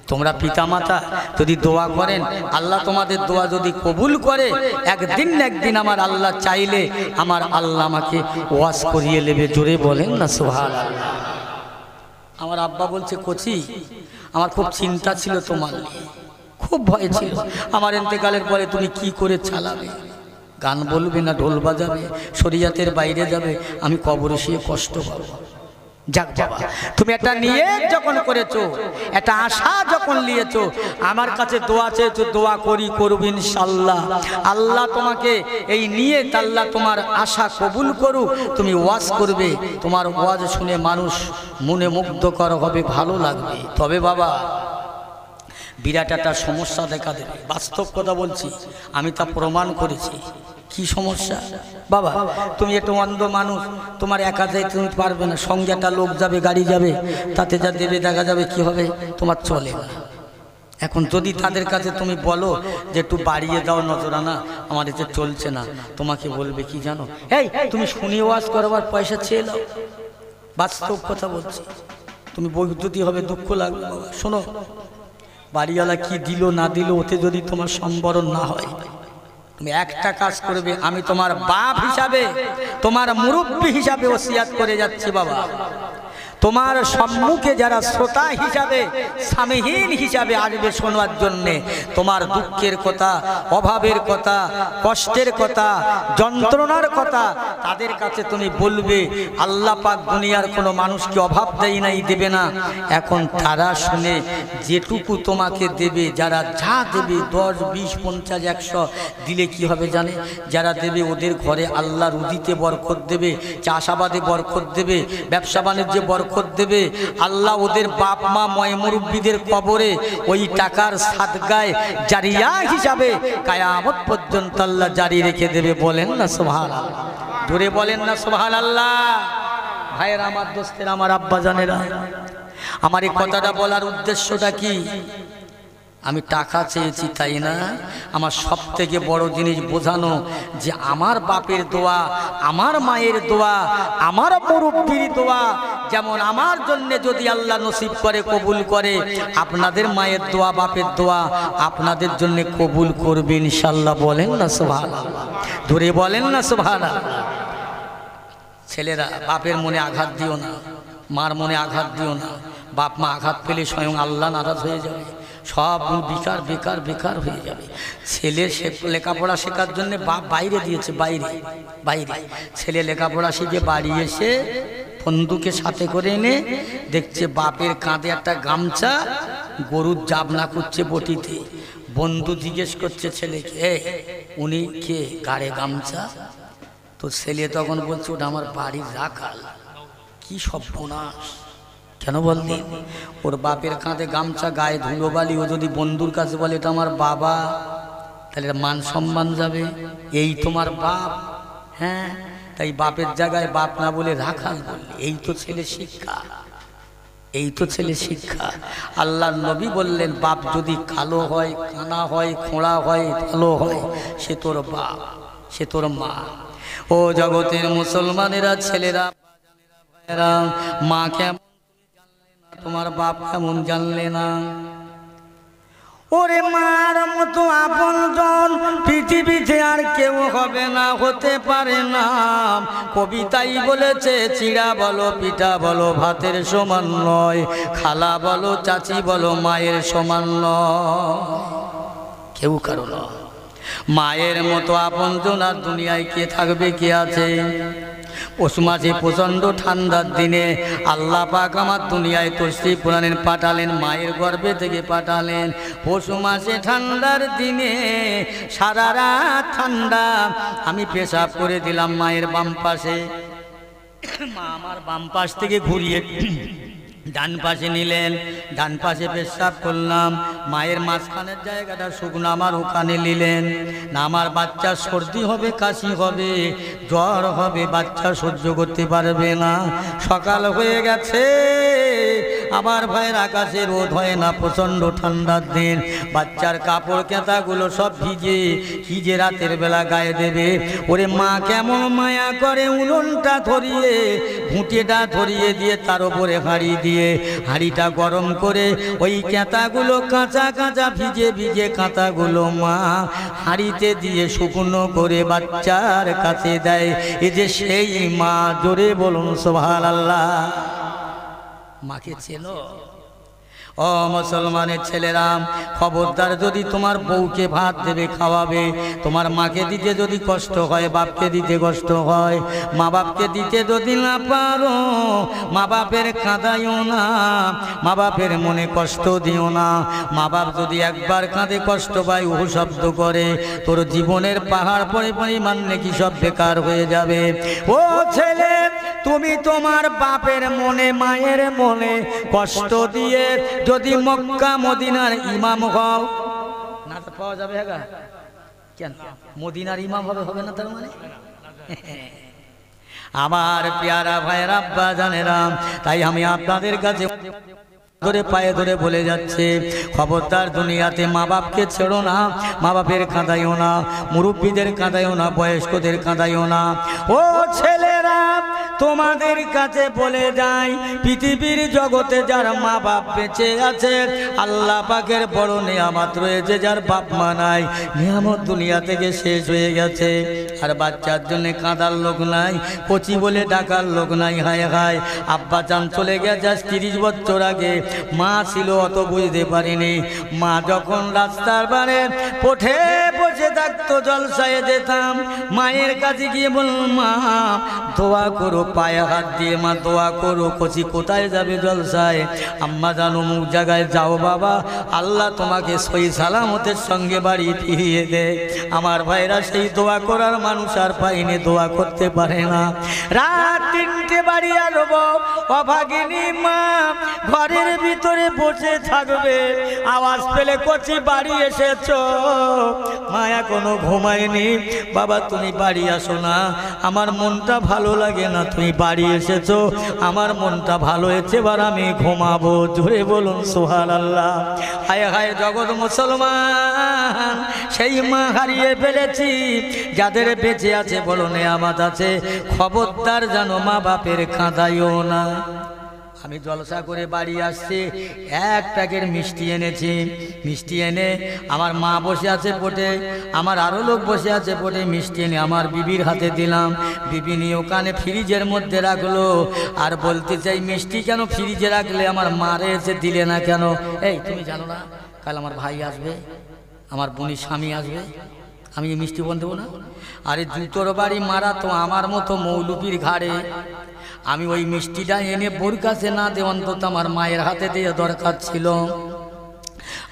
তোমরা পিতামাতা যদি দোয়া করেন, আল্লাহ তোমাদের দোয়া যদি কবুল করে, একদিন না একদিন আমার আল্লাহ চাইলে আমার আল্লাহ আমাকে ওয়াজ করিয়ে নেবে। জোরে বলেন না সুবহানাল্লাহ। আমার আব্বা বলছে, কচি, আমার খুব চিন্তা ছিল তোমার নিয়ে, খুব ভয় ছিল আমার ইন্তেকালের পরে তুমি কি করে চালাবে। গান বলবে না ঢোল বাজাবে, শরীয়তের বাইরে যাবে, আমি কবরে শুয়ে কষ্ট পাবো। যাক বাবা, তুমি একটা নিয়ে যখন করেছো, একটা আশা যখন নিয়েছো, আমার কাছে দোয়া চেয়েছো, দোয়া করব ইনশাআল্লাহ। আল্লাহ তোমাকে এই নিয়ে আল্লাহ তোমার আশা কবুল করুক। তুমি ওয়াজ করবে, তোমার ওয়াজ শুনে মানুষ মনে মুগ্ধকর হবে, ভালো লাগবে। তবে বাবা বিরাট একটা সমস্যা দেখা দেবে, বাস্তব কথা বলছি, আমি তা প্রমাণ করেছি। কি সমস্যা বাবা? তুমি একটু অন্ধ মানুষ, তোমার একা যাইতে তুমি পারবে না, সঙ্গে একটা লোক যাবে, গাড়ি যাবে, তাতে যা দেবে দেখা যাবে, কি হবে, তোমার চলে না। এখন যদি তাদের কাছে তুমি বলো যে একটু বাড়িয়ে দাও নজরানা, আমার এতে চলছে না, তোমাকে বলবে কি জানো, এই তুমি শুনি ওয়াজ করবার পয়সা চেয়ে নাও। বাস্তব কথা বলছি, তুমি বৈদ্যুতি হবে, দুঃখ লাগবে বাবা। শোনো, বাড়িওয়ালা কি দিল না দিল ওতে যদি তোমার সম্বরণ না হয়, তুমি একটা কাজ করবে, আমি তোমার বাপ হিসাবে, তোমার মুরব্বী হিসাবে ওসিয়াত করে যাচ্ছি বাবা, তোমার সম্মুখে যারা শ্রোতা হিসাবে, স্বামীহীন হিসাবে আসবে শোনার জন্যে, তোমার দুঃখের কথা, অভাবের কথা, কষ্টের কথা, যন্ত্রণার কথা তাদের কাছে তুমি বলবে। আল্লাহ পাক দুনিয়ার কোনো মানুষকে অভাব দেয় নাই, দেবে না। এখন তারা শুনে যেটুকু তোমাকে দেবে, যারা যা দেবে 10, 20, 50, 100 দিলে কি হবে জানে? যারা দেবে ওদের ঘরে আল্লাহ রুজিতে বরকত দেবে, চাষাবাদে বরকত দেবে, ব্যবসা বাণিজ্যে বরকত দেবে। আল্লাহ ওদের বাপ মা ময় মুরব্বীদের কবরে ওই টাকার সাদগায় জারিয়া হিসাবে কিয়ামত পর্যন্ত আল্লাহ জারি রেখে দেবে। বলেন না সুবহানাল্লাহ, ধরে বলেন না সুবহানাল্লাহ। ভাইয়েরা আমার, দোস্তেরা আমার, আব্বা জানেরা, আমার এই কথাটা বলার উদ্দেশ্যটা কি? আমি টাকা চেয়েছি তাই না, আমার সব থেকে বড় জিনিস বোঝানো যে আমার বাপের দোয়া, আমার মায়ের দোয়া, আমার মুরব্বির দোয়া যেমন আমার জন্য যদি আল্লাহ নসিব করে, কবুল করে, আপনাদের মায়ের দোয়া, বাপের দোয়া আপনাদের জন্য কবুল করবে ইনশাআল্লাহ। বলেন না সুবহানাল্লাহ, ধরে বলেন না সুবহানাল্লাহ। ছেলেরা, বাপের মনে আঘাত দিও না, মার মনে আঘাত দিও না। বাপ মা আঘাত পেলে স্বয়ং আল্লাহ নারাজ হয়ে যাবে, সব বেকার বেকার বেকার হয়ে যাবে। ছেলে লেখাপড়া শেখার জন্য বাপ বাইরে দিয়েছে, বাইরে ছেলে লেখাপড়া শিখে বাড়ি এসে বন্ধুকে সাথে করে এনে দেখছে বাপের কাঁধে একটা গামছা, গরুর জাবনা করছে বটিতে। বন্ধু জিজ্ঞেস করছে ছেলেকে, উনি কে, গাড়ে গামছা? তো ছেলে তখন বলছে, ওটা আমার বাড়ির রাখাল। কি সর্বনাশ! কেন বললি? ওর বাপের কাঁধে গামছা, গায়ে ধুলোবালি, ও যদি বন্ধুর কাছে বলে এটা আমার বাবা, তাহলে মান সম্মান যাবে। এই তোমার বাপ, হ্যাঁ, তাই বাপের জায়গায় বাপ না বলে রাখাল বললে। এই তো ছেলে শিক্ষা, এই তো ছেলে শিক্ষা। আল্লাহর নবী বললেন, বাপ যদি কালো হয়, কানা হয়, খোঁড়া হয়, ভালো হয়, সে তোর বাপ, সে তোর মা। ও জগতের মুসলমানেরা, ছেলেরা, ভাইয়েরা, মা কেমন তোমার বাপ কেমন জানলে না? ওরে মার মতো আপনজন পৃথিবীতে আর কেউ হবে না, হতে পারে না। কবিতাই বলেছে, চিড়া বলো, পিঠা বলো, ভাতের সমান নয়, খালা বলো, চাচি বলো, মায়ের সমান নয়, কেউ কারো নয়। মায়ের মতো আপনজন আর দুনিয়ায় কে থাকবে, কে আছে? পৌষ মাসে প্রচণ্ড ঠান্ডার দিনে আল্লাহ পাক আমার দুনিয়ায় তশরিফ কোরআনের পাঠালেন, মায়ের গর্ভে থেকে পাঠালেন। পৌষ মাসে ঠান্ডার দিনে সারা রাত ঠান্ডা, আমি পেশাব করে দিলাম মায়ের বাম পাশে, মা আমার বাম পাশ থেকে ঘুরিয়ে ডান পাশে নিলেন, ডান পাশে পেশাব করলাম, মায়ের মাঝখানের জায়গাটা শুকনো আমার ওখানে নিলেন। না আমার বাচ্চা সর্দি হবে, কাশি হবে, জ্বর হবে, বাচ্চা সহ্য করতে পারবে না। সকাল হয়ে গেছে, আমার ভাইয়ের আকাশে রোদ হয় না, প্রচণ্ড ঠান্ডার দিন, বাচ্চার কাপড় কেঁতাগুলো সব ভিজে, কি যে রাতের বেলা গায়ে দেবে। ওরে মা কেমন মায়া করে, উনুনটা ধরিয়ে, ঘুঁটেটা ধরিয়ে দিয়ে তার উপরে হাঁড়ি দিয়ে, হাঁড়িটা গরম করে ওই কেঁতাগুলো কাঁচা কাঁচা ভিজে ভিজে কাঁতাগুলো মা হাঁড়িতে দিয়ে শুকনো করে বাচ্চার কাছে দেয়। এই যে সেই মা, জোরে বলুন সুবহানাল্লাহ। মাকে চেনো? ও মুসলমানের ছেলেরা, খবরদার, যদি তোমার বউকে ভাত দেবে খাওয়াবে, তোমার মাকে দিতে যদি কষ্ট হয়, বাপকে দিতে কষ্ট হয়, মা বাপকে দিতে যদি না পারো, মা বাপের কাঁদাইও না, মা বাপের মনে কষ্ট দিও না। মা বাপ যদি একবার কাঁদে কষ্ট পায়, ও শব্দ করে, তোর জীবনের পাহাড় পরিমাণ নাকি সব বেকার হয়ে যাবে। ও ছেলে, তুমি তোমার বাপের মনে, মায়ের মনে কষ্ট দিয়ে যদি মক্কা মদিনার ইমাম হও, না তো পাওয়া যাবে। হ্যাঁ, কেন মদিনার ইমাম হবে না? তার মানে আমার পেয়ারা ভাইয়ের আব্বা জানেরা, তাই আমি আপনাদের কাছে ধরে পায়ে ধরে বলে যাচ্ছে, খবরদার, দুনিয়াতে মা বাপকে ছেড়ো না, মা বাপের কাঁদাইও না, মুরব্বীদের কাঁদাইও না, বয়স্কদের কাঁদাইও না। ও ছেলেরা, তোমাদের কাছে বলে যাই, পৃথিবীর জগতে যার মা বাপ বেঁচে আছে, আল্লাহ পাকের বড় নিয়ামত রয়েছে। যার বাপ মা নাই, নিয়ামত দুনিয়া থেকে শেষ হয়ে গেছে। আর বাচ্চার জন্য কাঁদার লোক নাই, কচি বলে ডাকার লোক নাই। হায় হায়, আব্বা চান চলে গেছে আজ 30 বছর আগে, মা ছিল অত বুঝতে পারিনি। মা যখন রাস্তার বারে পথে বসে থাকতো, জলসায় যেতাম, মায়ের কাছে গিয়ে বললাম, মা দোয়া করো, পায়ে হাত দিয়ে মা দোয়া করো, কচি কোথায় যাবে জলসায়? আম্মা জানো, মুখ জায়গায় যাও বাবা, আল্লাহ তোমাকে সই সালামতের সঙ্গে বাড়ি ফিরিয়ে দে। আমার ভাইরা, সেই দোয়া করার মানুষ আর পাইনি, দোয়া করতে পারে না। রাত 3টে বাড়ি আসব, অভাগিনী মা ঘরের ভিতরে বসে থাকবে, আওয়াজ পেলে কচি বাড়ি এসেছো। মা এখনো ঘুমায়নি, বাবা তুমি বাড়ি আসো না, আমার মনটা ভালো লাগে না, তুমি বাড়ি এসেছো, আমার মনটা ভালো হয়েছে, এবার আমি ঘুমাবো। জোরে বলুন সুবহানাল্লাহ। হায় হায় জগৎ মুসলমান, সেই মা হারিয়ে ফেলেছি। যাদের বেঁচে আছে বলো নেয়ামত আছে, খবরদার জানো মা বাপের কাঁদাইও না। আমি জলসা করে বাড়ি আসছি, 1 প্যাকেট মিষ্টি এনেছি। মিষ্টি এনে আমার মা বসে আছে পটে, আমার আরও লোক বসে আছে পটে। মিষ্টি এনে আমার বিবির হাতে দিলাম, বিবি নিয়ে ওখানে ফ্রিজের মধ্যে রাখলো। আর বলতে চাই, মিষ্টি কেন ফ্রিজে রাখলে? আমার মারে এসে দিলে না কেন? এই তুমি জানো না, কাল আমার ভাই আসবে, আমার বোনের স্বামী আসবে, আমি এই মিষ্টি বন্ধ দেবো না? আরে জুতোর বাড়ি মারা তো আমার মতো মৌলবীর ঘাড়ে। আমি ওই মিষ্টিটা এনে বোর কাছে না দে, অন্তত আমার মায়ের হাতে দিয়ে দরকার ছিল।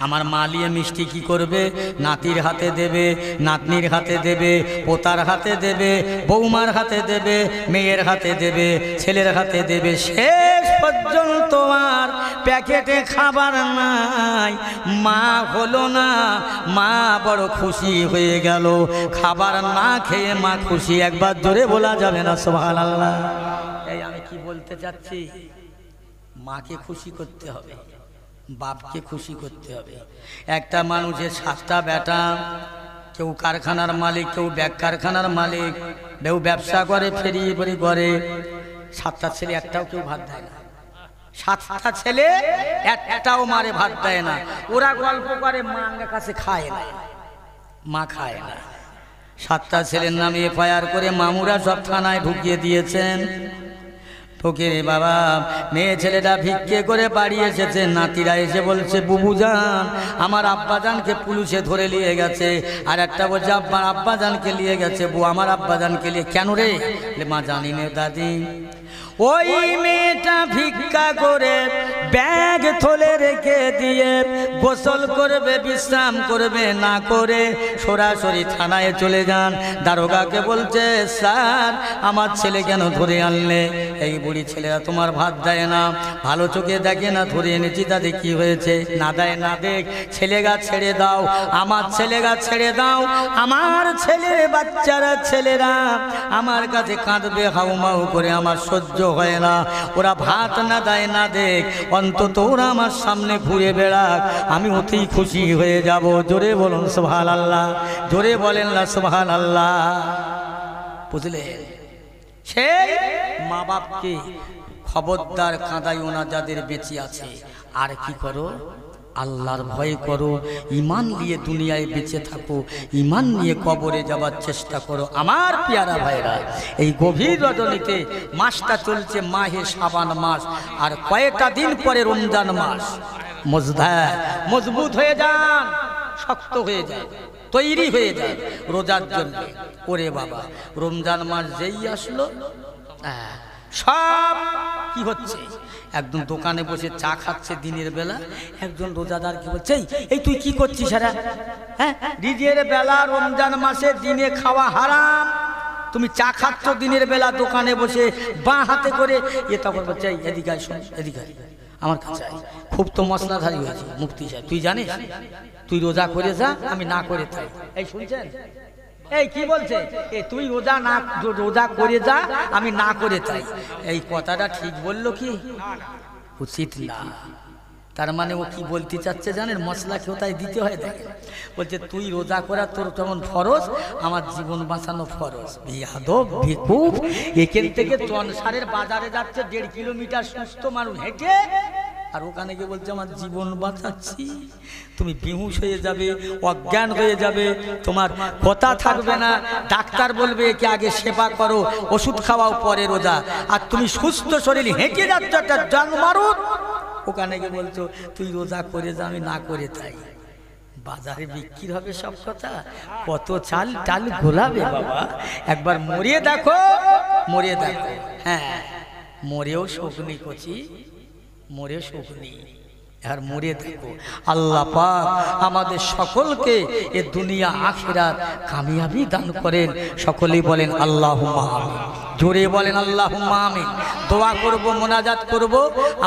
আমার মা নিয়ে মিষ্টি কি করবে? নাতির হাতে দেবে, নাতনির হাতে দেবে, পোতার হাতে দেবে, বৌমার হাতে দেবে, মেয়ের হাতে দেবে, ছেলের হাতে দেবে। শেষ পর্যন্ত আর প্যাকেটে খাবার নাই। মা হলো না, মা বড় খুশি হয়ে গেল। খাবার না খেয়ে মা খুশি, একবার জোরে বলা যাবে না সুবহানাল্লাহ। এই আমি কি বলতে চাচ্ছি, মাকে খুশি করতে হবে, বাপকে খুশি করতে হবে। একটা মানুষের 7টা বেটা, কেউ কারখানার মালিক, কেউ ব্যাগ কারখানার মালিক, কেউ ব্যবসা করে, ফেরি ফেরি করে। 7টা ছেলে একটাও কেউ ভাত দেয় না। 7টা ছেলে একটাও মারে ভাত দেয় না। ওরা গল্প করে, মা কাছে খায় না, মা খায় না। 7টা ছেলের নামে FIR করে মামুরা সব থানায় ঢুকিয়ে দিয়েছেন। তোকে রে বাবা, মেয়ে ছেলেটা ভিক্ষে করে বাড়ি এসেছে। নাতিরা এসে বলছে, বুবুজান আমার আব্বাজানকে পুলিশে ধরে নিয়ে গেছে। আর একটা বলছে, আব্বার আব্বাজানকে নিয়ে গেছে। বউ আমার আব্বাজানকে নিয়ে। কেন রে? মা জানি না দাদি। ওই মেয়েটা ভিক্ষা করে ব্যাগ থলে রেখে দিয়ে গোসল করবে, বিশ্রাম করবে না করে সরাসরি থানায় চলে যান। দারোগাকে বলছে, স্যার আমার ছেলে কেন ধরে আনলে? এই বুড়ি ছেলেরা তোমার ভাত দেয় না, ভালো চোখে দেখে না, ধরে এনেছি, তাতে কি হয়েছে? না দেয় না দেখ, ছেলেগা ছেড়ে দাও, আমার ছেলেগা ছেড়ে দাও। আমার ছেলের বাচ্চারা ছেলেরা আমার কাছে কাঁদবে হাউমাউ করে, আমার সহ্য হয় না। ওরা ভাত না দেয় না দেখ, অন্তত ওরা আমার সামনে ঘুরে বেড়াক, আমি অতি খুশি হয়ে যাব। জোরে বলুন সুবহানাল্লাহ, জোরে বলেন না সুবহানাল্লাহ। বুঝলেন? সেই মা বাপকে খবরদার কাঁদাইও না যাদের বেঁচে আছে। আর কি করো? আল্লাহর ভয় করো, ইমান নিয়ে দুনিয়ায় বেঁচে থাকো, ইমান নিয়ে কবরে যাবার চেষ্টা করো। আমার পেয়ারা ভাইরা, এই গভীর রজনীতে মাসটা চলছে মাহে শাবান মাস, আর কয়েকটা দিন পরে রমজান মাস। মজবুত হয়ে যান, শক্ত হয়ে যান, তৈরি হয়ে যান রোজার জন্য। ওরে বাবা, রমজান মাস যেই আসলো সব কি হচ্ছে, একদম দোকানে বসে চা খাচ্ছে দিনের বেলা, একজন রোজাদার কি বলছে, এই তুই কি করছিস? হ্যাঁ, দিনের বেলা রমজান মাসে দিনে খাওয়া হারাম, তুমি চা খাচ্ছ দিনের বেলা দোকানে বসে বাঁ হাতে করে। তখন বলছে, এদিকে আয়, শোন, এদিকে আয় আমার কাছে। খুব তো মশলাধারী হয়েছে মুফতি সাহেব, তুই জানিস, তুই রোজা করে যা, আমি না করে থাই। এই শুনছেন, এই কি বলছে, তুই রোজা করে যা, আমি না করে তাই। এই কথাটা ঠিক বললো কি? উচিত না। তার মানে ও কি বলতে চাচ্ছে জানেন? মশলা কেউ তাই দিতে হয়। দেখে বলছে, তুই রোজা করা তোর তেমন ফরজ, আমার জীবন বাঁচানো ফরজ। বিয়াদব, বেকুব। এখান থেকে চনসারের বাজারে যাচ্ছে 1.5 কিলোমিটার সুস্থ মানুষ হেঁটে, আর ওখানে গিয়ে বলছে আমার জীবন বাঁচাচ্ছি। তুমি বেহুশ হয়ে যাবে, অজ্ঞান হয়ে যাবে, তোমার কথা থাকবে না। ডাক্তার বলবে একে আগে সেবা করো, ওষুধ খাওয়াও, পরে রোজা। আর তুমি সুস্থ শরীর হেঁটে যাচ্ছ একটা জানমারুত, ওখানে গিয়ে বলছো তুই রোজা করে যা, আমি না করে তাই। বাজারে বিক্রি হবে সব কথা, কত চাল টাল গোলাবে বাবা। একবার মরিয়ে দেখো, মরিয়ে দেখো। হ্যাঁ, মরেও শোকনি কচি, মরে শোকনি, আর মরে দেখো। আল্লাহ পাক আমাদের সকলকে এ দুনিয়া আখিরাত কামিয়াবি দান করেন। সকলেই বলেন আল্লাহুম্মা আমিন, জোরে বলেন আল্লাহুম্মা আমিন। দোয়া করব, মোনাজাত করব।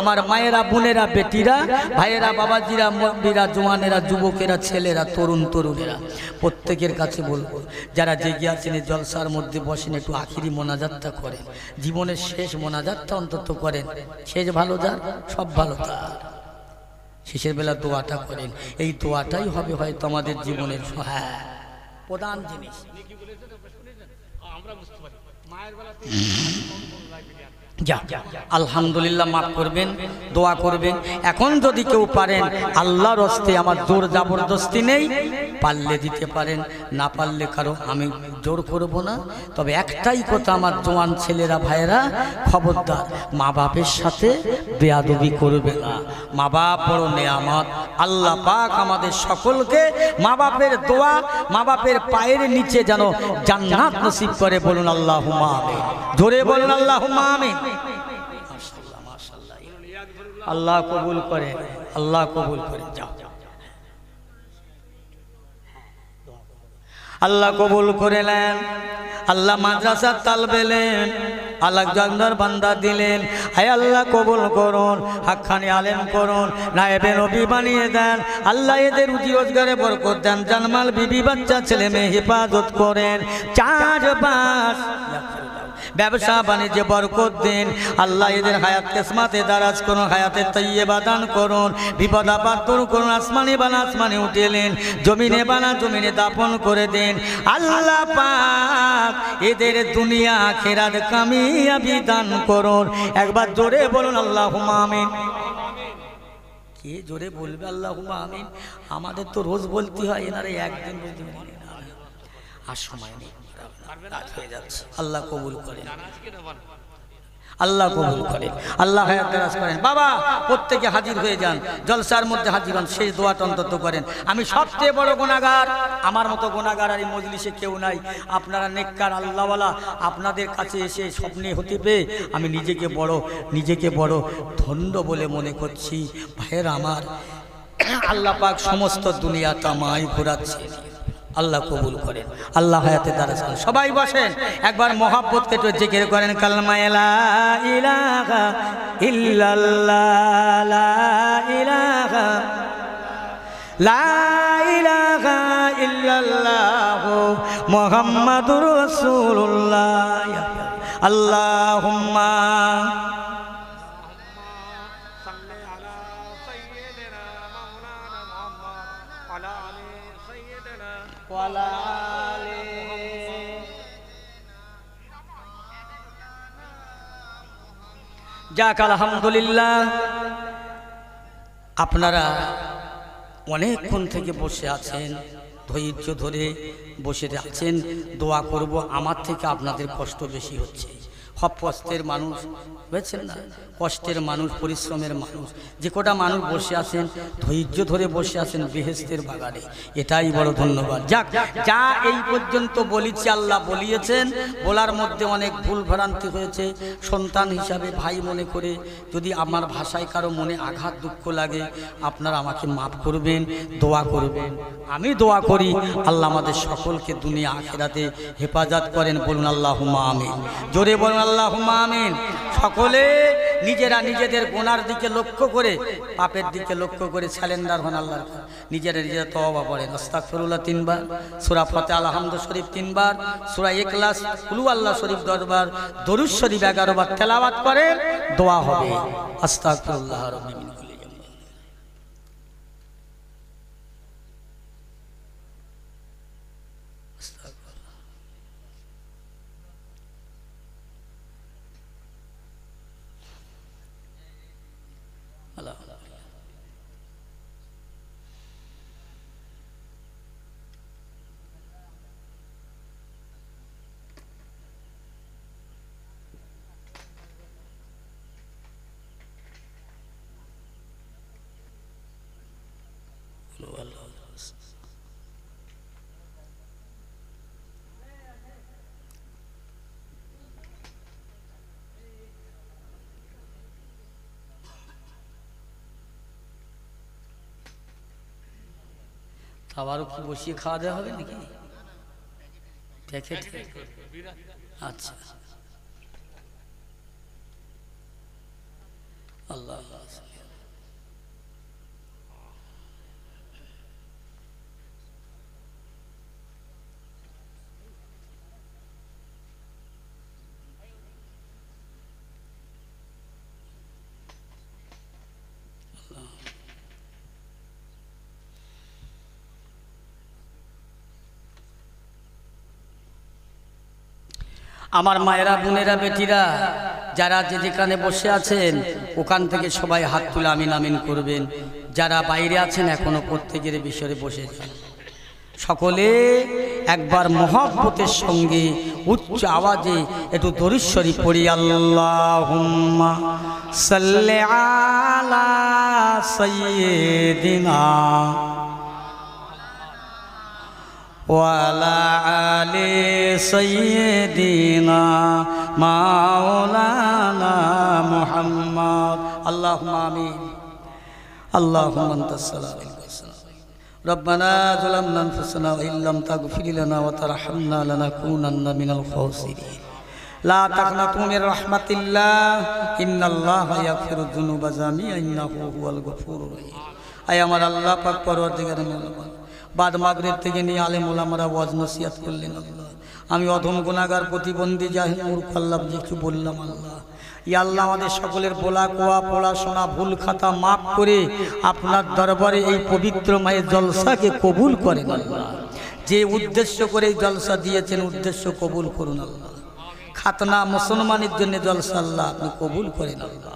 আমার মায়েরা, বোনেরা, বেটিরা, ভাইয়েরা, বাবাজিরা, মুরব্বিরা, জওয়ানেরা, যুবকেরা, ছেলেরা, তরুণ তরুণেরা, প্রত্যেকের কাছে বলবো, যারা জেগে আছেন জলসার মধ্যে বসেন, একটু আখিরি মোনাজাতটা করেন। জীবনের শেষ মোনাজাতটা অন্তত করেন। শেষ ভালো যার, সব ভালো তার। শেষের বেলা দোয়াটা করেন। এই দোয়াটাই হবে হয়তো আমাদের জীবনের প্রধান জিনিস। আলহামদুলিল্লাহ, মাফ করবেন, দোয়া করবেন। এখন যদি কেউ পারেন, আল্লাহর হস্তে, আমার জোর জবরদস্তি নেই, পারলে দিতে পারেন, না পারলে কারো আমি জোর করব না। তবে একটাই কথা, আমার জওয়ান ছেলেরা, ভাইয়েরা, খবরদার, মা বাপের সাথে বেয়াদবি করবে না। মা বাপ বড় নেয়ামত। আল্লাহ পাক আমাদের সকলকে মা বাপের দোয়া, মা বাপের পায়ের নিচে যেন জান্নাত নসিব করে। বলুন আল্লাহুম্মা আমিন, জোরে বলুন আল্লাহুম্মা আমিন। মাশাআল্লাহ, মাশাআল্লাহ। আল্লাহ কবুল করে, আল্লাহ কবুল করে। যাও, আল্লাহ কবুল করে নেন। আল্লাহ মাদ্রাসার তালবেলেন, আল্লাহ জান্নার বান্দা দিলেন। হায় আল্লাহ কবুল করুন, হাক্কানি আলেম করুন, নায়েবে নবী বানিয়ে দেন। আল্লাহ এদের রুজি রোজগারে বরকত দেন, জানমাল বিবি বাচ্চা ছেলে মেয়ে হেফাজত করেন। চারপাশ ব্যবসা বাণিজ্যে বরকত দিন। আল্লাহ এদের হায়াত কিসমতে দারাজ করুন, হায়াতের তাইয়্যিবা দান করুন। বিপদ আপদ দূর করুন। আসমানে বানা আসমানে উঠিলেন, জমিনে বানা জমিনে দাফন করে দেন। আল্লাহ পাক এদের দুনিয়া আখিরাত কামিয়াবি দান করুন। একবার জোরে বলুন আল্লাহুম্মা আমিন। কে জোরে বলবে আল্লাহুম্মা আমিন? আমাদের তো রোজ বলতে হয়, এনারা একদিন বলতে পারে না, আর সময় নেই, হয়ে যাচ্ছে। আল্লাহ কবুল করেন, আল্লাহ কবুল করেন, আল্লাহ হায়াত দারাজ করেন। বাবা প্রত্যেকে হাজির হয়ে যান, জলসার মধ্যে হাজির হন, শেষ দোয়াটা অন্তত করেন। আমি সবচেয়ে বড় গুনাহগার, আমার মতো গুনাহগার আর এই মজলিসে কেউ নাই। আপনারা নেককার আল্লাহওয়ালা, আপনাদের কাছে এসে স্বপ্নে হতে পেয়ে আমি নিজেকে বড় ধন্য বলে মনে করছি। ভাইয়ের আমার, আল্লাহ পাক সমস্ত দুনিয়াটা আমায় ঘোরাচ্ছে। আল্লাহ কবুল করেন, আল্লাহ হায়াতে দারাজ করেন। সবাই বসেন, একবার মহাব্বতকে একটু জিকির করেন। কালমা লা ইলাহা ইল্লাল্লাহ, লা ইলাহা, লা ইলাহা ইল্লাল্লাহ মুহাম্মাদুর রাসূলুল্লাহ। আল্লাহুম্মা যাক, আলহামদুলিল্লাহ। আপনারা অনেকক্ষণ থেকে বসে আছেন, ধৈর্য ধরে বসে আছেন। দোয়া করব, আমার থেকে আপনাদের কষ্ট বেশি হচ্ছে। সব কষ্টের মানুষ, বুঝছেন না, কষ্টের মানুষ, পরিশ্রমের মানুষ, যে কটা মানুষ বসে আছেন, ধৈর্য ধরে বসে আছেন বেহেশতের বাগানে, এটাই বড় ধন্যবাদ। যাক, যা এই পর্যন্ত বলেছি আল্লাহ বলিয়েছেন, বলার মধ্যে অনেক ভুল ভ্রান্তি হয়েছে। সন্তান হিসাবে ভাই মনে করে যদি আমার ভাষায় কারো মনে আঘাত দুঃখ লাগে, আপনারা আমাকে মাফ করবেন, দোয়া করবেন। আমি দোয়া করি আল্লাহ আমাদের সকলকে দুনিয়া আখিরাতে হেফাজত করেন। বলুন আল্লাহুম্মা আমিন, জোরে বলুন আল্লাহুম্মা আমিন। সকলে নিজেরা নিজেদের গুনার দিকে লক্ষ্য করে, পাপের দিকে লক্ষ্য করে স্যালেন্ডার হন আল্লাহর কাছে। নিজেরা তওবা করেন, আস্তাগফিরুল্লাহ 3 বার, সূরা ফাতিহা আলহামদু শরীফ 3 বার, সূরা ইখলাস কুল আল্লাহ শরীফ 10 বার, দরুদ শরীফ 11 বার তেলাওয়াত করেন, দোয়া হবে আস্তাগফিরুল্লাহ রাব্বি মিন কুল্লি যামব। আবারও কি বসিয়ে খাওয়া দেওয়া হবে নাকি? আচ্ছা, আল্লাহ আমার মায়েরা, বোনেরা, বেটিরা, যারা যে যেখানে বসে আছেন ওখান থেকে সবাই হাত তুলে আমিন আমিন করবেন। যারা বাইরে আছেন এখনো প্রত্যেকের বিষয়ে বসে যান। সকলে একবার মহব্বতের সঙ্গে উচ্চ আওয়াজে একটু দরুদ শরীফ পড়ি। আল্লাহুম্মা সাল্লি আলা সাইয়্যিদিনা ওয়ালা আলি সাইয়্যিদিনা মাওলানা মুহাম্মদ। আল্লাহুম্মা আমিন। আল্লাহুম্মা আনতাস সালাম রব্বানা যালামনা আনফুসানা ওয়া ইল্লাম তাগফির লানা ওয়া তারহামনা লানাকুনান্না মিনাল খাসিরিন। লা তাকনাতু মির রাহমাতিল্লাহ ইন্নাল্লাহা ইয়াগফিরুয যুনুবা জামিআ ইন্নাহু হুয়াল গফুরুর রহিম। আয় আমার আল্লাহ পাক পরওয়ারদিগারে মেহরবান, বাদ মাগরিব থেকে নিয়ে আলেম ওলামারা ওয়াজ নসিহত করলেন। আল্লাহ, আমি অধম গুনাহগার, প্রতিবন্ধী, জাহিল, মূর্খ, আল্লাহ কিছু বললাম আল্লাহ, ইয়া আল্লাহ আমাদের সকলের বলা কোয়া পড়াশোনা ভুল খাতা মাফ করে আপনার দরবারে এই পবিত্র মায়ের জলসাকে কবুল করেন আল্লাহ। যে উদ্দেশ্য করে এই জলসা দিয়েছেন উদ্দেশ্য কবুল করুন আল্লাহ। খাতনা মুসলমানের জন্য জলসা আল্লাহ আপনি কবুল করেন আল্লাহ।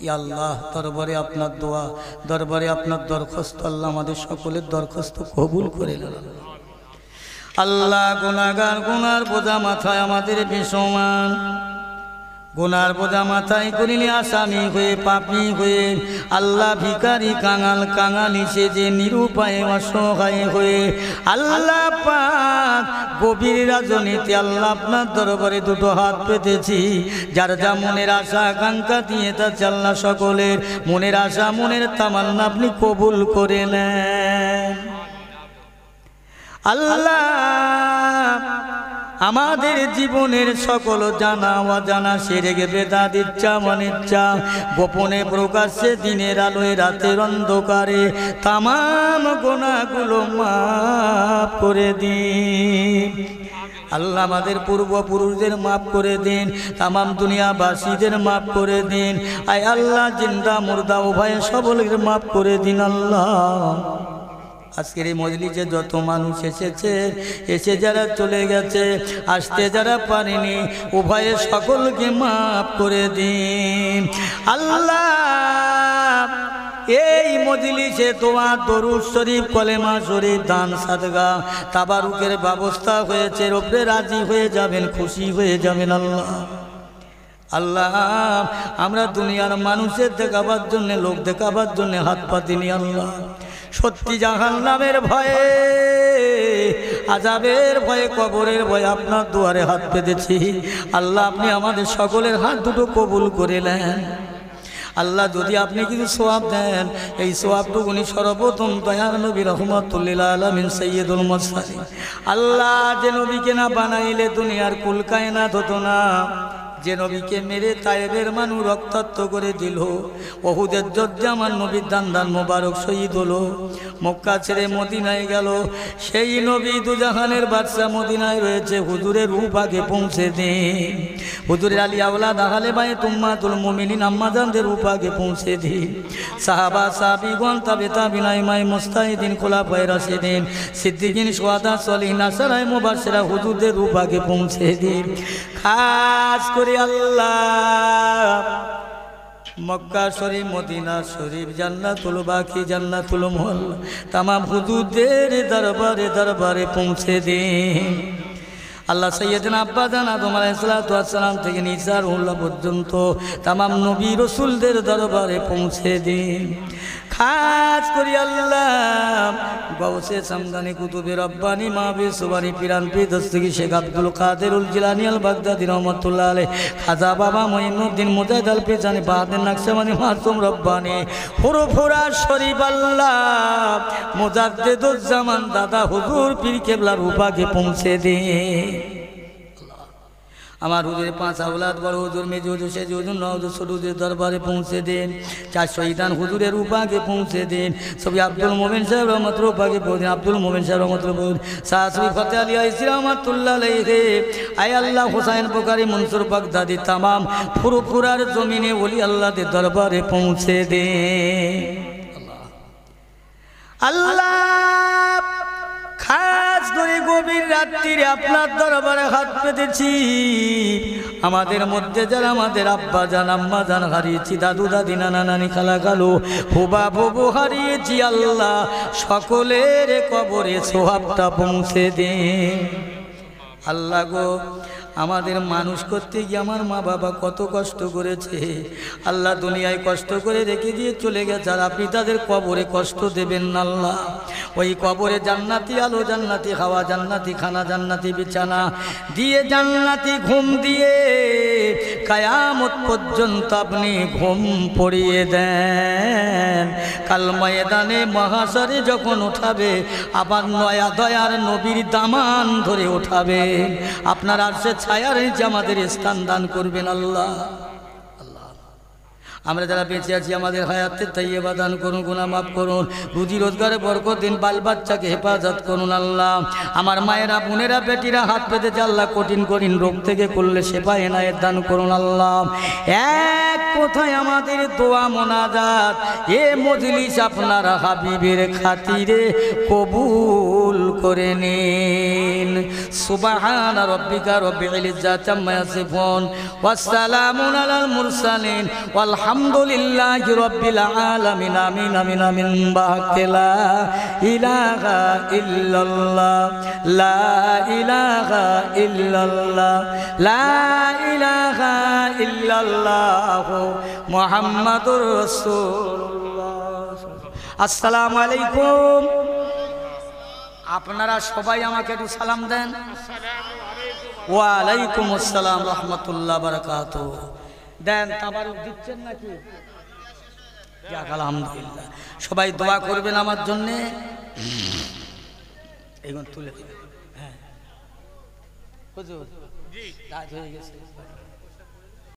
ইয়া আল্লাহ দরবারে আপনার দোয়া, দরবারে আপনার দরখাস্ত আল্লাহ আমাদের সকলের দরখাস্ত কবুল করেন আল্লাহ। গুনাহগার, গুনার বোঝা মাথায় আমাদের বেসমান, গুনার বোঝা মাথায় করিলে আসামি হয়ে পাপী হয়ে আল্লাহ ভিখারি কাঙাল কাঙালি সেজে নিরুপায় অসহায় হয়ে আল্লাহ পাক গভীর রাজনীতি আল্লাহ আপনার দরবারে দুটো হাত পেতেছি। যার যা মনের আশা আকাঙ্ক্ষা দিয়ে তা আল্লাহ সকলের মনের আশা মনের তামান্না আপনি কবুল করে নেন আল্লাহ। আমাদের জীবনের সকল জানা অজানা সেরেগে বেদাত ইচ্ছা অনিচ্ছা গোপনে প্রকাশ্যে দিনের আলোয় রাতের অন্ধকারে তামাম গুনাহগুলো মাফ করে দিন আল্লাহ। আমাদের পূর্বপুরুষদের মাফ করে দিন, তামাম দুনিয়াবাসীদের মাফ করে দিন। আয় আল্লাহ জিন্দা মুর্দা উভয় সকলের মাফ করে দিন আল্লাহ। আজকের এই মজলিসে যত মানুষ এসেছে, এসে যারা চলে গেছে, আসতে যারা পারেনি, উভয়ে সকলকে মাফ করে দিন আল্লাহ। এই মজলিসে তোমার দরুদ শরীফ, কলেমা শরীফ, দান সাদগা, তাবারুকের ব্যবস্থা হয়েছে। ওপরে রাজি হয়ে যাবেন, খুশি হয়ে যাবেন আল্লাহ। আল্লাহ আমরা দুনিয়ার মানুষের দেখাবার জন্য, লোক দেখাবার জন্য হাত পাতিনি আল্লাহ। সত্যি জাহান্নামের ভয়ে, আযাবের ভয়ে, কবরের ভয়ে আপনার দুয়ারে হাত পেতেছি আল্লাহ। আপনি আমাদের সকলের হাত দুটো কবুল করে নেন আল্লাহ। যদি আপনি কিছু সওয়াব দেন, এই সওয়াবটুকুনি সর্বপ্রথম দয়ার নবী রাহমাতুল লিল আলামিন সাইয়্যিদুল মুরসালিন আল্লাহ, যে নবীকে না বানাইলে দুনিয়ার কুল কায়নাত হতো না, যে নবীকে মেরে তায়েবের মানুষ রক্তাক্ত করে দিল, ওহুদের যুদ্ধে আমার নবীর দান মোবারক শহীদ হলো, মক্কা ছেড়ে মদিনায় গেল, সেই নবী দুজাহানের বাদশা মদিনায় রয়েছে। হুজুরের রূপ আগে পৌঁছে দিন, হুজুরের আলী আওলাদ আহলে বাইত উম্মাতুল মুমিনিন আম্মাজানদের রূপ আগে পৌঁছে দিন। সাহাবা সাহাবীগণ তাবে তাবিঈন ইমাম মুস্তাহিদিন খোলাফায়ে রাশিদিন সিদ্দিকিন শুহাদা সলিহিন আশরায়ে মুবাশশিরা হুজুরদের রূপ আগে পৌঁছে দিন। খাস করে আল্লাহ মক্কা শরীফ, মদিনা শরীফ, জান্নাতুল বাকি, জান্নাতুল মুআল্লা তামাম হুজুরদের দরবারে দরবারে পৌঁছে দিন আল্লাহ। সাইয়্যিদনা আব্বাজান আদম আলাইহিস সালাতু ওয়াস সালাম থেকে ঈসা রুহুল্লাহ পর্যন্ত তামাম নবী রাসূলদের দরবারে পৌঁছে দিন। খাস করি আল্লাহ গৌসে সামদানি কুতুবে রব্বানি মাহবি সুবানি পিরান পীর দস্তগীর শেখ আব্দুল কাদেরুল জিলানী আল বাগদাদী রহমাতুল্লাহ আলাইহি, খাজা বাবা মুঈনুদ্দিন মুজাহিদ আল ফিজানি বাহাদুর নকশবন্দি মাসুম রব্বানি ফুরফুরা শরীফ আল্লাহ মুজাদ্দিদুজ জামান দাদা হুজুর পীর কেবলার রূপাকে পৌঁছে দিন। আমার হুজুরের 5 আওলাদ বড় হুজুর, মেজ হুজুর, সেজ হুজুর, নওয়াজ হুজুর, ছোট হুজুরের দরবারে পৌঁছে দেন। 4 শহীদান হুজুরের রূপাকে পৌঁছে দেন। সবি আব্দুল মোমিন সাহেব রহমতুল্লাহ রূপাকে পৌঁছে দেন। আব্দুল মোমিন সাহেব রহমতুল্লাহ, সাহাবী ফতে আলী আইসি রহমতুল্লাহ আলাইহি, আয় আল্লাহ হুসাইন বুখারী মনসুর বাগদাদি তামাম ফুরফুরার জমিনে ওলি আল্লাহদের দরবারে পৌঁছে দেন। আল্লাহ খাস করে গভীর রাত্রিরে আপনার দরবারে হাত পেতেছি। আমাদের মধ্যে যারা আমাদের আব্বা জান আম্মা জান হারিয়েছি, দাদু দাদি নানা নানি খালা খালু ফুবা ফুবু হারিয়েছি আল্লাহ, সকলের কবরে সোহাবটা পৌঁছে দিন আল্লাহ গো। আমাদের মানুষ করতে গিয়ে আমার মা বাবা কত কষ্ট করেছে আল্লাহ, দুনিয়ায় কষ্ট করে রেখে দিয়ে চলে গেছে, আর আপনি তাদের কবরে কষ্ট দেবেন না আল্লাহ। ওই কবরে জান্নাতি আলো, জান্নাতি হাওয়া, জান্নাতি খানা, জান্নাতি বিছানা দিয়ে, জান্নাতি ঘুম দিয়ে কিয়ামত পর্যন্ত আপনি ঘুম পড়িয়ে দেন। কাল ময়দানে মহাশরে যখন উঠাবে, আবার নয়া দয়ার নবীর দামান ধরে উঠাবে, আপনার আরশে ছায়ার নিচে আমাদের স্থান দান করবেন আল্লাহ। আমরা যারা বেঁচে আছি আমাদের হায়াতে তাইয়্যিবা দান করুন, গুনাহ মাফ করুন, রুজি রোজগারে বরকত দিন, বাল বাচ্চাকে হেফাজত করুন আল্লাহ। আমার মায়েরা বোনেরা বেটিরা হাত পেতেছে আল্লাহ, কঠিন কঠিন রোগ থেকে করলে শেফা এনায়েত দান করুন আল্লাহ। এক কথায় আমাদের দোয়া মোনাজাত এ মজলিস আপনার হাবিবের খাতিরে কবুল করে নিন। সুবহানা রাব্বিকা রাব্বিল ইজ্জাতি আম্মা ইয়াসিফুন ওয়াস সালামুন আলাল মুরসালিন আলহামদুলিল্লাহি রাব্বিল আলামিন। আমিন আমিন আমিন। বাহকেলা ইলাহা ইল্লাল্লাহ, লা ইলাহা ইল্লাল্লাহ, লা ইলাহা ইল্লাল্লাহ মুহাম্মাদুর রাসূলুল্লাহ। আসসালামু আলাইকুম। আপনারা সবাই আমাকে একটু সালাম দেন। ওয়া আলাইকুম আসসালাম রাহমাতুল্লাহ বারাকাতুহু। দেন তাবারুক দিচ্ছেন নাকি? যাক আলহামদুলিল্লাহ। সবাই দোয়া করবেন আমার জন্যে। এইগুলো তুলে দিবেন। হ্যাঁ হুজুর জি রাত হয়ে গেছে।